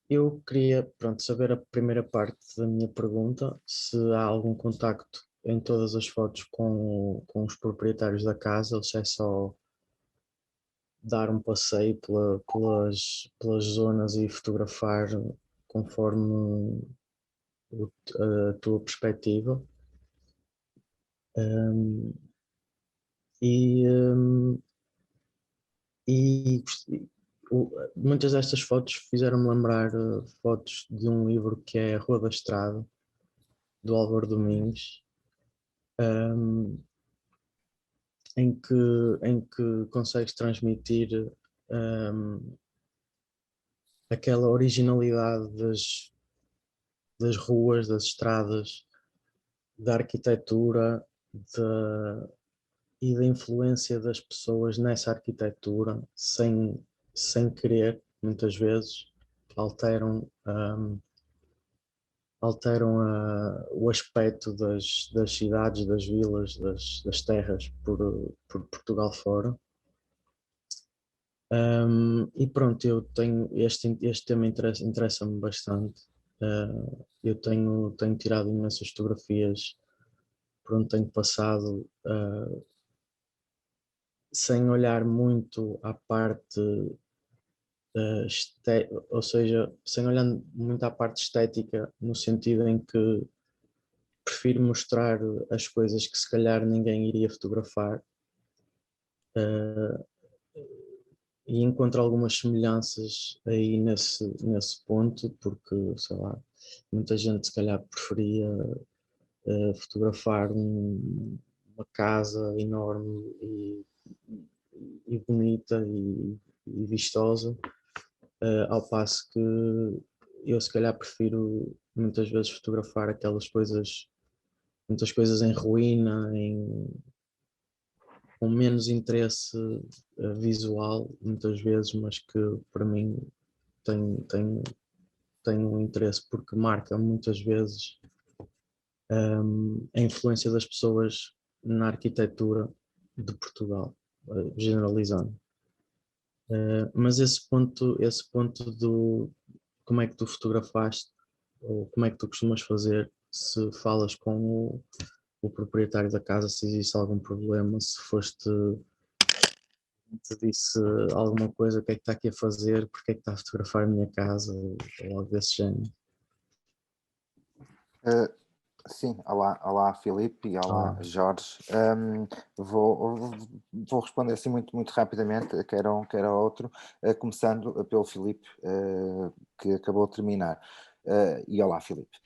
Eu queria, pronto, saber a primeira parte da minha pergunta, se há algum contacto em todas as fotos com os proprietários da casa, ou se é só dar um passeio pelas zonas e fotografar conforme a tua perspectiva. Um, e, um, e muitas destas fotos fizeram-me lembrar fotos de um livro que é A Rua da Estrada, do Álvaro Domingues, um, em que consegues transmitir um, aquela originalidade das ruas, das estradas, da arquitetura, e da influência das pessoas nessa arquitetura, sem querer, muitas vezes, alteram o aspecto das cidades, das vilas, das terras por Portugal fora. E pronto, eu tenho este tema interessa-me bastante. Eu tenho tirado imensas fotografias por onde tenho passado, sem olhar muito à parte, ou seja, sem olhar muito à parte estética, no sentido em que prefiro mostrar as coisas que se calhar ninguém iria fotografar. E encontro algumas semelhanças aí nesse ponto, porque, sei lá, muita gente se calhar preferia fotografar uma casa enorme e bonita e vistosa, ao passo que eu se calhar prefiro muitas vezes fotografar aquelas coisas, muitas coisas em ruína, com menos interesse visual, muitas vezes, mas que para mim tem um interesse porque marca muitas vezes a influência das pessoas na arquitetura de Portugal, generalizando. Mas esse ponto do como é que tu fotografaste, ou como é que tu costumas fazer, se falas com o proprietário da casa, se existe algum problema, se foste, te disse alguma coisa, o que é que está aqui a fazer, porque é que está a fotografar a minha casa, ou algo desse género. Sim, olá Filipe e olá Jorge. Vou responder assim muito rapidamente, quer a outro, começando pelo Filipe, que acabou de terminar. E olá Filipe.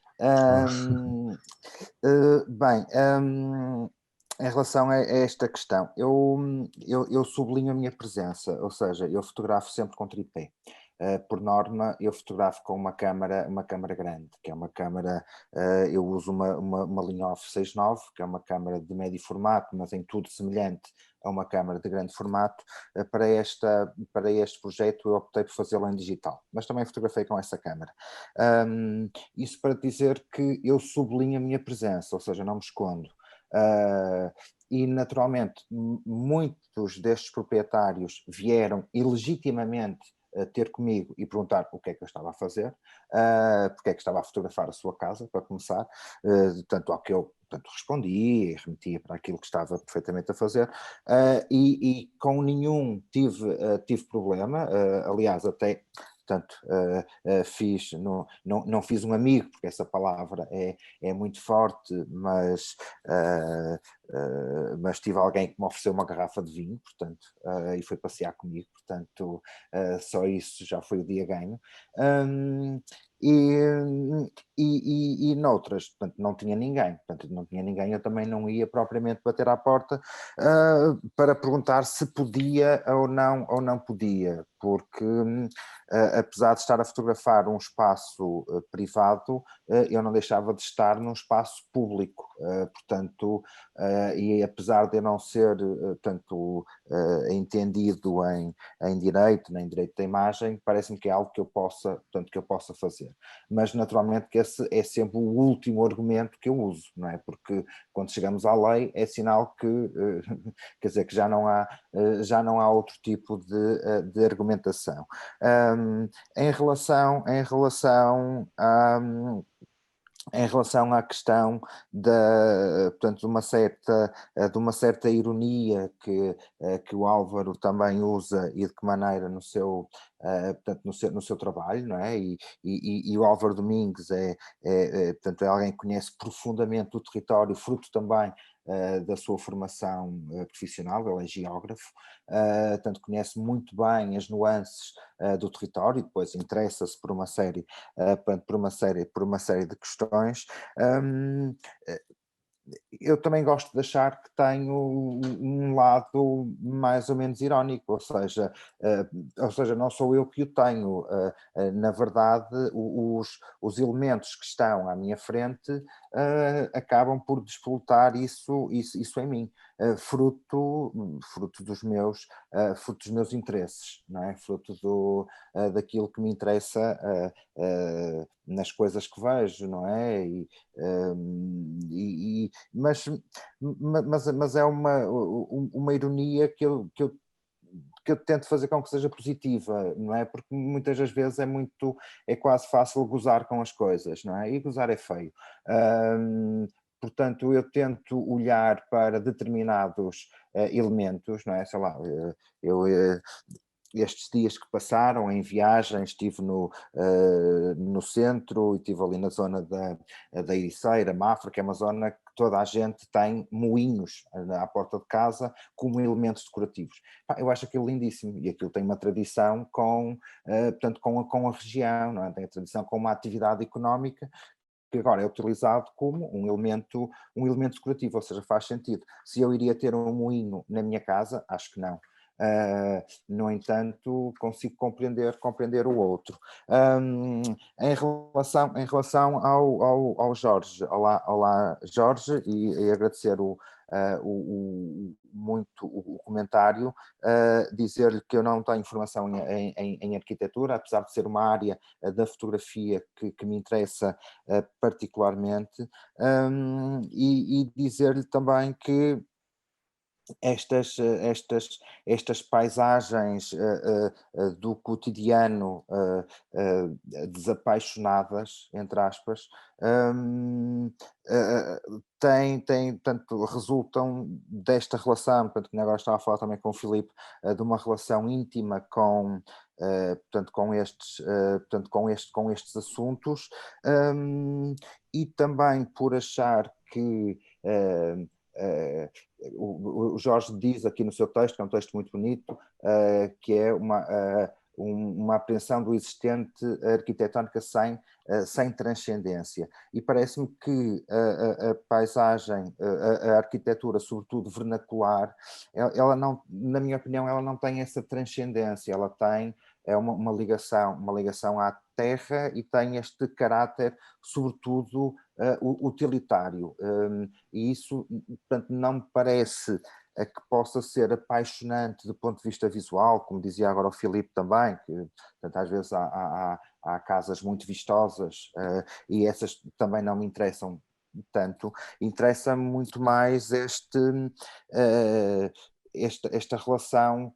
Bem, em relação a esta questão, eu sublinho a minha presença, ou seja, eu fotografo sempre com tripé. Por norma, eu fotografo com uma câmara grande, que é uma câmara, eu uso uma Linhof 69, que é uma câmara de médio formato, mas em tudo semelhante a uma câmara de grande formato. Para este projeto eu optei por fazê-lo em digital, mas também fotografei com essa câmara. Isso para dizer que eu sublinho a minha presença, ou seja, não me escondo. E naturalmente muitos destes proprietários vieram ilegitimamente ter comigo e perguntar o que é que eu estava a fazer, porque é que estava a fotografar a sua casa, para começar, tanto ao que eu respondi e remetia para aquilo que estava perfeitamente a fazer, e com nenhum tive problema, aliás até... Portanto, não fiz um amigo, porque essa palavra é muito forte, mas tive alguém que me ofereceu uma garrafa de vinho, portanto, e foi passear comigo, portanto, só isso já foi o dia ganho. E noutras, portanto, não tinha ninguém, eu também não ia propriamente bater à porta para perguntar se podia ou não podia, porque apesar de estar a fotografar um espaço privado, eu não deixava de estar num espaço público, portanto, e apesar de eu não ser tanto entendido em direito, nem direito da imagem, parece-me que é algo que eu possa fazer. Mas naturalmente que esse é sempre o último argumento que eu uso, não é? Porque quando chegamos à lei é sinal que, quer dizer, que já não há outro tipo de argumentação. Em relação à questão portanto, de uma certa ironia que o Álvaro também usa e de que maneira portanto, no seu trabalho, não é? E o Álvaro Domingues portanto, é alguém que conhece profundamente o território, fruto também da sua formação profissional, ele é geógrafo, portanto conhece muito bem as nuances do território e depois interessa-se por uma série de questões. Eu também gosto de achar que tenho um lado mais ou menos irónico, ou seja, não sou eu que o tenho, na verdade os elementos que estão à minha frente acabam por despoltar isso em mim, fruto dos meus interesses, não é? Fruto daquilo que me interessa nas coisas que vejo, não é? Mas é uma ironia que eu que eu tento fazer com que seja positiva, não é? Porque muitas das vezes é quase fácil gozar com as coisas, não é? E gozar é feio. Portanto, eu tento olhar para determinados elementos, não é? Sei lá, estes dias que passaram em viagem, estive no centro e estive ali na zona da Ericeira, Mafra, que é uma zona que toda a gente tem moinhos à porta de casa como elementos decorativos. Eu acho aquilo lindíssimo e aquilo tem uma tradição portanto, com a região, não é? Tem a tradição com uma atividade económica que agora é utilizado como um elemento decorativo, ou seja, faz sentido. Se eu iria ter um moinho na minha casa, acho que não. No entanto, consigo compreender o outro. Em relação ao Jorge, olá Jorge, e agradecer muito o comentário, dizer-lhe que eu não tenho formação em arquitetura, apesar de ser uma área da fotografia que me interessa particularmente, e dizer-lhe também que estas paisagens do cotidiano desapaixonadas, entre aspas, resultam desta relação, portanto, que agora estava a falar também com o Filipe, de uma relação íntima portanto, com estes assuntos, e também por achar que o Jorge diz aqui no seu texto, que é um texto muito bonito, que é uma apreensão do existente arquitetónica sem transcendência. E parece-me que a paisagem, a arquitetura, sobretudo vernacular, ela não, na minha opinião, ela não tem essa transcendência, ela tem uma ligação à terra e tem este caráter, sobretudo, utilitário. E isso, portanto, não me parece que possa ser apaixonante do ponto de vista visual, como dizia agora o Filipe também, que portanto, às vezes há casas muito vistosas e essas também não me interessam tanto. Interessa-me muito mais esta relação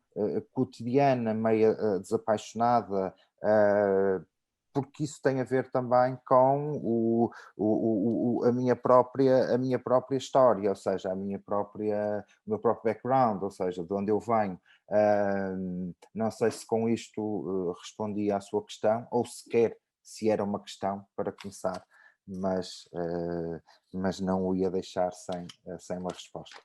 cotidiana, meio desapaixonada, porque isso tem a ver também com a minha própria história, ou seja, o meu próprio background, ou seja, de onde eu venho. Não sei se com isto respondi à sua questão, ou sequer se era uma questão para começar, mas não o ia deixar sem uma resposta.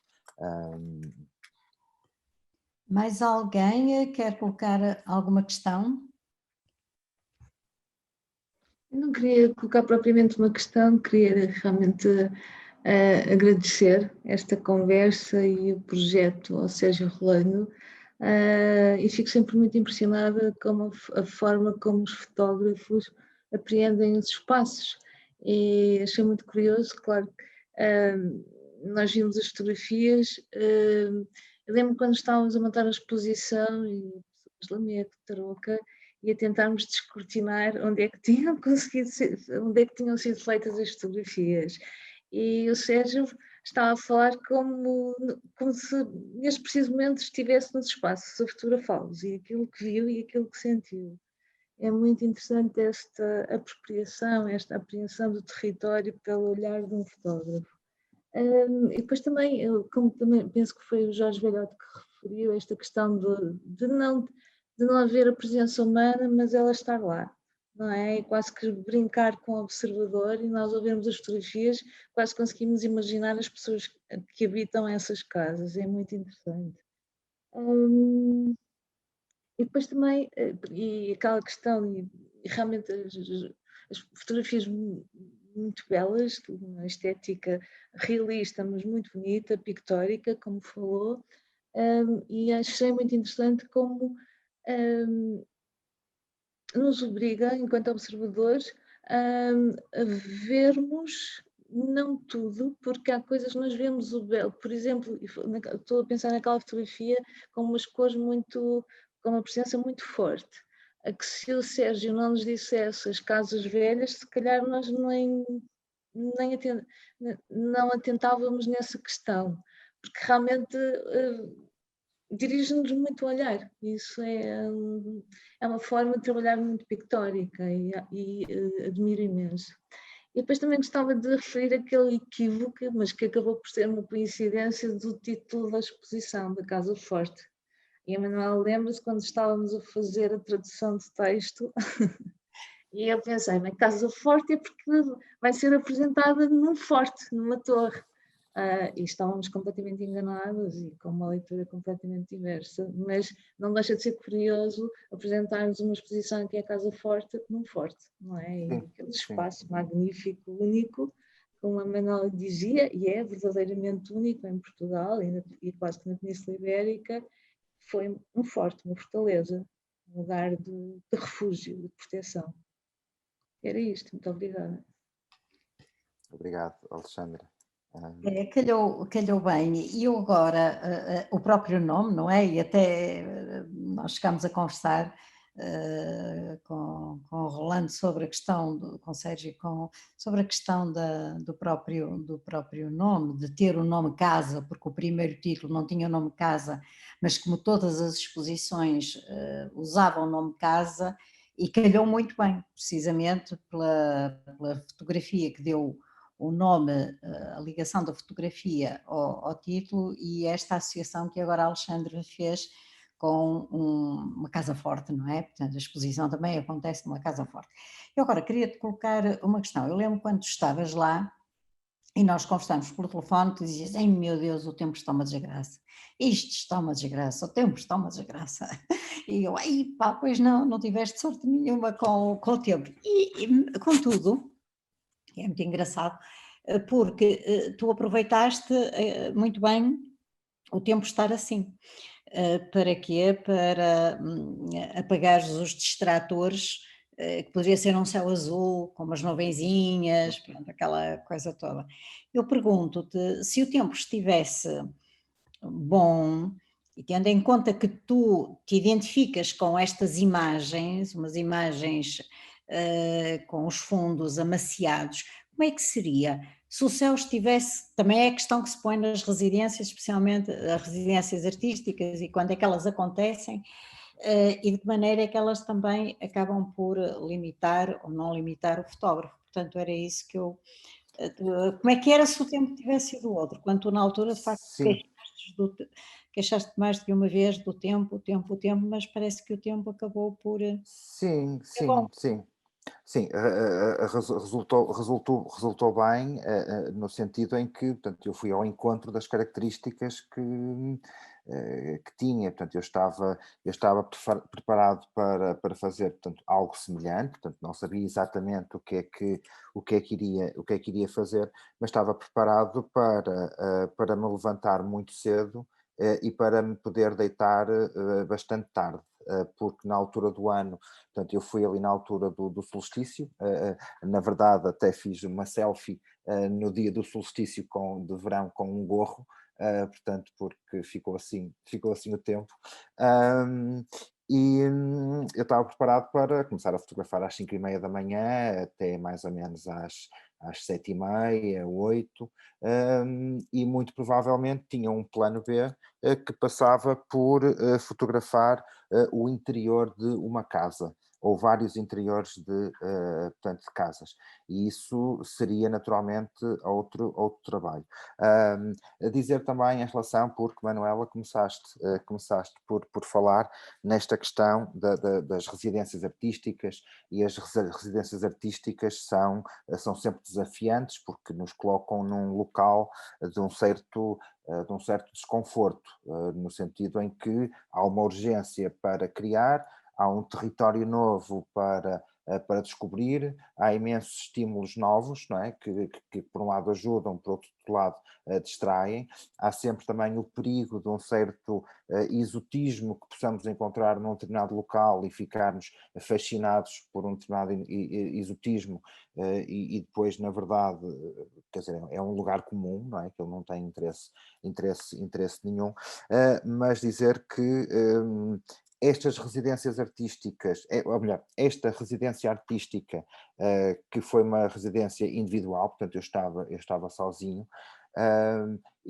Mais alguém quer colocar alguma questão? Eu não queria colocar propriamente uma questão, queria realmente agradecer esta conversa e o projeto ao Sérgio Rolando, e fico sempre muito impressionada com a forma como os fotógrafos apreendem os espaços. E achei muito curioso, claro que nós vimos as fotografias, eu lembro quando estávamos a montar a exposição e pessoas Lamego, Tarouca, e a tentarmos descortinar onde é que tinham sido feitas as fotografias. E o Sérgio estava a falar como se neste preciso momento estivesse nos espaços a fotografá-los, e aquilo que viu e aquilo que sentiu. É muito interessante esta apropriação, esta apreensão do território pelo olhar de um fotógrafo. E depois também, como também penso que foi o Jorge Velhote que referiu, esta questão de não haver a presença humana, mas ela estar lá, não é? E quase que brincar com o observador, e nós ao vermos as fotografias quase conseguimos imaginar as pessoas que habitam essas casas, é muito interessante. E depois também, e aquela questão, e realmente as fotografias muito belas, uma estética realista, mas muito bonita, pictórica, como falou, e achei muito interessante como nos obriga, enquanto observadores, a vermos não tudo, porque há coisas que nós vemos o belo. Por exemplo, estou a pensar naquela fotografia com umas cores com uma presença muito forte. A que se o Sérgio não nos dissesse as casas velhas, se calhar nós não atentávamos nessa questão, porque realmente dirige-nos muito o olhar. Isso é uma forma de trabalhar muito pictórica e admiro imenso. E depois também gostava de referir aquele equívoco, mas que acabou por ser uma coincidência do título da exposição, da Casa Forte. E a Manuela lembra-se quando estávamos a fazer a tradução de texto, e eu pensei, bem, Casa Forte é porque vai ser apresentada num forte, numa torre. E estávamos completamente enganados e com uma leitura completamente diversa, mas não deixa de ser curioso apresentar-nos uma exposição que é a Casa Forte num forte, não é? E Sim, aquele sim. espaço magnífico, único, como a Manuela dizia, e é verdadeiramente único em Portugal e quase que na Península Ibérica, foi um forte, uma fortaleza, um lugar de refúgio, de proteção. Era isto, muito obrigada. Obrigado, Alexandra. Calhou bem, e eu agora, o próprio nome, não é? E até nós chegámos a conversar com o Rolando sobre a questão, com o Sérgio, sobre a questão do próprio nome, de ter o nome Casa, porque o primeiro título não tinha o nome Casa, mas como todas as exposições usavam o nome Casa, e calhou muito bem, precisamente pela fotografia que deu o nome, a ligação da fotografia ao título e esta associação que agora a Alexandra fez com uma casa forte, não é? Portanto, a exposição também acontece numa casa forte. Eu agora queria-te colocar uma questão. Eu lembro quando tu estavas lá e nós conversamos por telefone, tu dizias, ai meu Deus, o tempo está uma desgraça, isto está uma desgraça, o tempo está uma desgraça. E eu, ai pá, pois não tiveste sorte nenhuma com o tempo. Contudo, é muito engraçado, porque tu aproveitaste muito bem o tempo estar assim. Para quê? Para apagares os distratores, que poderia ser um céu azul, com umas nuvenzinhas, pronto, aquela coisa toda. Eu pergunto-te, se o tempo estivesse bom, e tendo em conta que tu te identificas com estas imagens, umas imagens com os fundos amaciados, como é que seria? Se o céu estivesse, também é a questão que se põe nas residências, especialmente as residências artísticas, e quando é que elas acontecem, e de que maneira é que elas também acabam por limitar ou não limitar o fotógrafo. Portanto, era isso que eu... Como é que era se o tempo tivesse sido outro? Quando tu na altura de facto Sim, queixaste mais de que uma vez do tempo, o tempo, mas parece que o tempo acabou por sim, ser bom. sim, sim. Sim, resultou bem, no sentido em que, portanto, eu fui ao encontro das características que tinha, portanto, eu estava preparado para fazer, portanto, algo semelhante, portanto, não sabia exatamente o que é que iria fazer, mas estava preparado para me levantar muito cedo, e para me poder deitar bastante tarde, porque na altura do ano, portanto, eu fui ali na altura do solstício, na verdade até fiz uma selfie no dia do solstício de verão com um gorro, portanto, porque ficou assim o tempo. Ahm, eu estava preparado para começar a fotografar às 5h30 da manhã, até mais ou menos às 7h30, 8h, e muito provavelmente tinha um plano B, que passava por fotografar o interior de uma casa, ou vários interiores portanto, de casas, e isso seria naturalmente outro trabalho. A dizer também em relação, porque Manuela começaste por falar nesta questão das residências artísticas, e as residências artísticas são sempre desafiantes, porque nos colocam num local de um certo desconforto, no sentido em que há uma urgência para criar, há um território novo para descobrir, há imensos estímulos novos, não é? Que por um lado ajudam, por outro lado distraem, há sempre também o perigo de um certo exotismo que possamos encontrar num determinado local e ficarmos fascinados por um determinado exotismo, e depois, na verdade, quer dizer, é um lugar comum, não é? Que ele não tem interesse nenhum, mas dizer que estas residências artísticas, ou melhor, esta residência artística, que foi uma residência individual, portanto eu estava sozinho,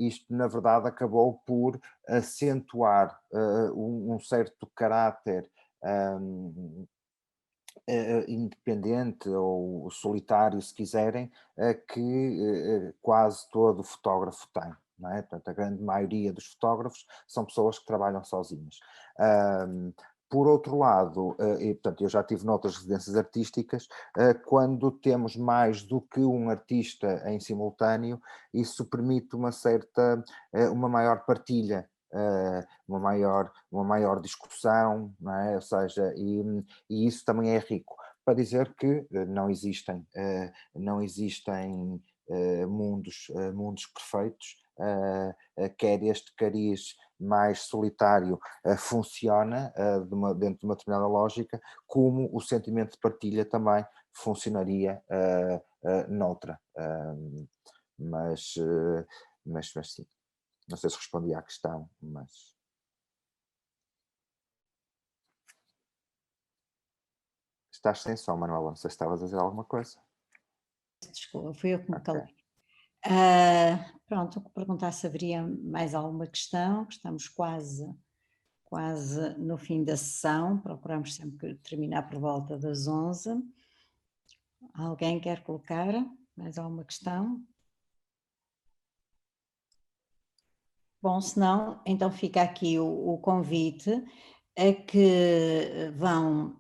isto na verdade acabou por acentuar um certo caráter independente ou solitário, se quiserem, que quase todo fotógrafo tem. Não é? Portanto, a grande maioria dos fotógrafos são pessoas que trabalham sozinhas. Por outro lado, e portanto eu já estive noutras residências artísticas, quando temos mais do que um artista em simultâneo, isso permite uma maior partilha, uma maior discussão, não é? Ou seja, e isso também é rico. Para dizer que não existem mundos perfeitos, quer este cariz mais solitário funciona dentro de uma determinada lógica, como o sentimento de partilha também funcionaria noutra. Mas sim, não sei se respondi à questão, mas... Estás sem som, Manuela, não sei se estavas a dizer alguma coisa. Desculpa, fui eu que me Ok. calei. Pronto, perguntar se haveria mais alguma questão, que estamos quase no fim da sessão, procuramos sempre terminar por volta das 11. Alguém quer colocar mais alguma questão? Bom, se não, então fica aqui o convite a que vão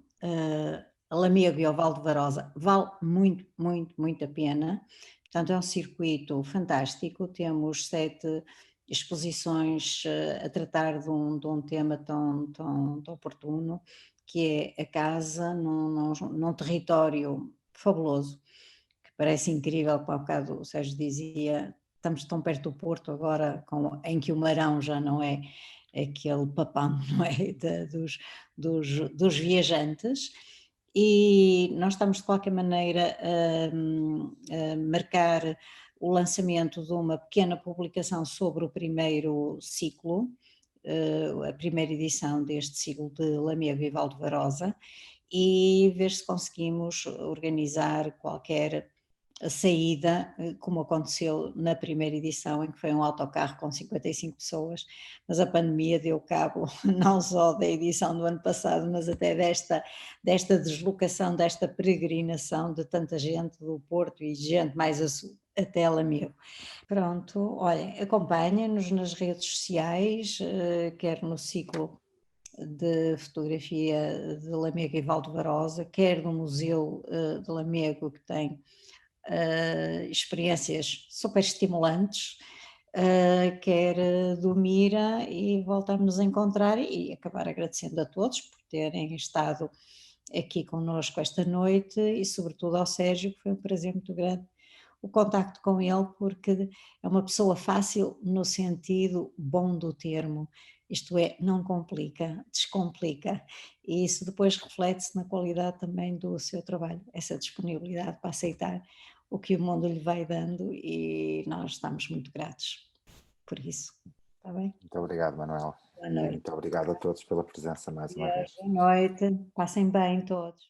a Lamego e ao Val de Varosa, vale muito, muito, muito a pena. Portanto, é um circuito fantástico, temos 7 exposições a tratar de um tema tão oportuno, que é a casa num território fabuloso, que parece incrível, como há bocado o Sérgio dizia, estamos tão perto do Porto agora, em que o Marão já não é aquele papão, não é, dos viajantes, e nós estamos de qualquer maneira a marcar o lançamento de uma pequena publicação sobre o primeiro ciclo, a primeira edição deste ciclo de Lamego e Valdevarosa, e ver se conseguimos organizar qualquer saída, como aconteceu na primeira edição, em que foi um autocarro com 55 pessoas, mas a pandemia deu cabo não só da edição do ano passado, mas até desta deslocação, desta peregrinação de tanta gente do Porto e gente mais a sul, até Lamego. Pronto, olhem, acompanhem-nos nas redes sociais, quer no ciclo de fotografia de Lamego e Valdevarosa, quer no Museu de Lamego, que tem experiências super estimulantes, quer do Mira, e voltamos a encontrar e acabar agradecendo a todos por terem estado aqui connosco esta noite e sobretudo ao Sérgio, que foi um prazer muito grande o contacto com ele, porque é uma pessoa fácil no sentido bom do termo, isto é, não complica, descomplica, e isso depois reflete-se na qualidade também do seu trabalho, essa disponibilidade para aceitar o que o mundo lhe vai dando, e nós estamos muito gratos por isso. Está bem? Muito obrigado, Manuela. Boa noite. Muito obrigado a todos pela presença mais uma vez. Boa noite, passem bem todos.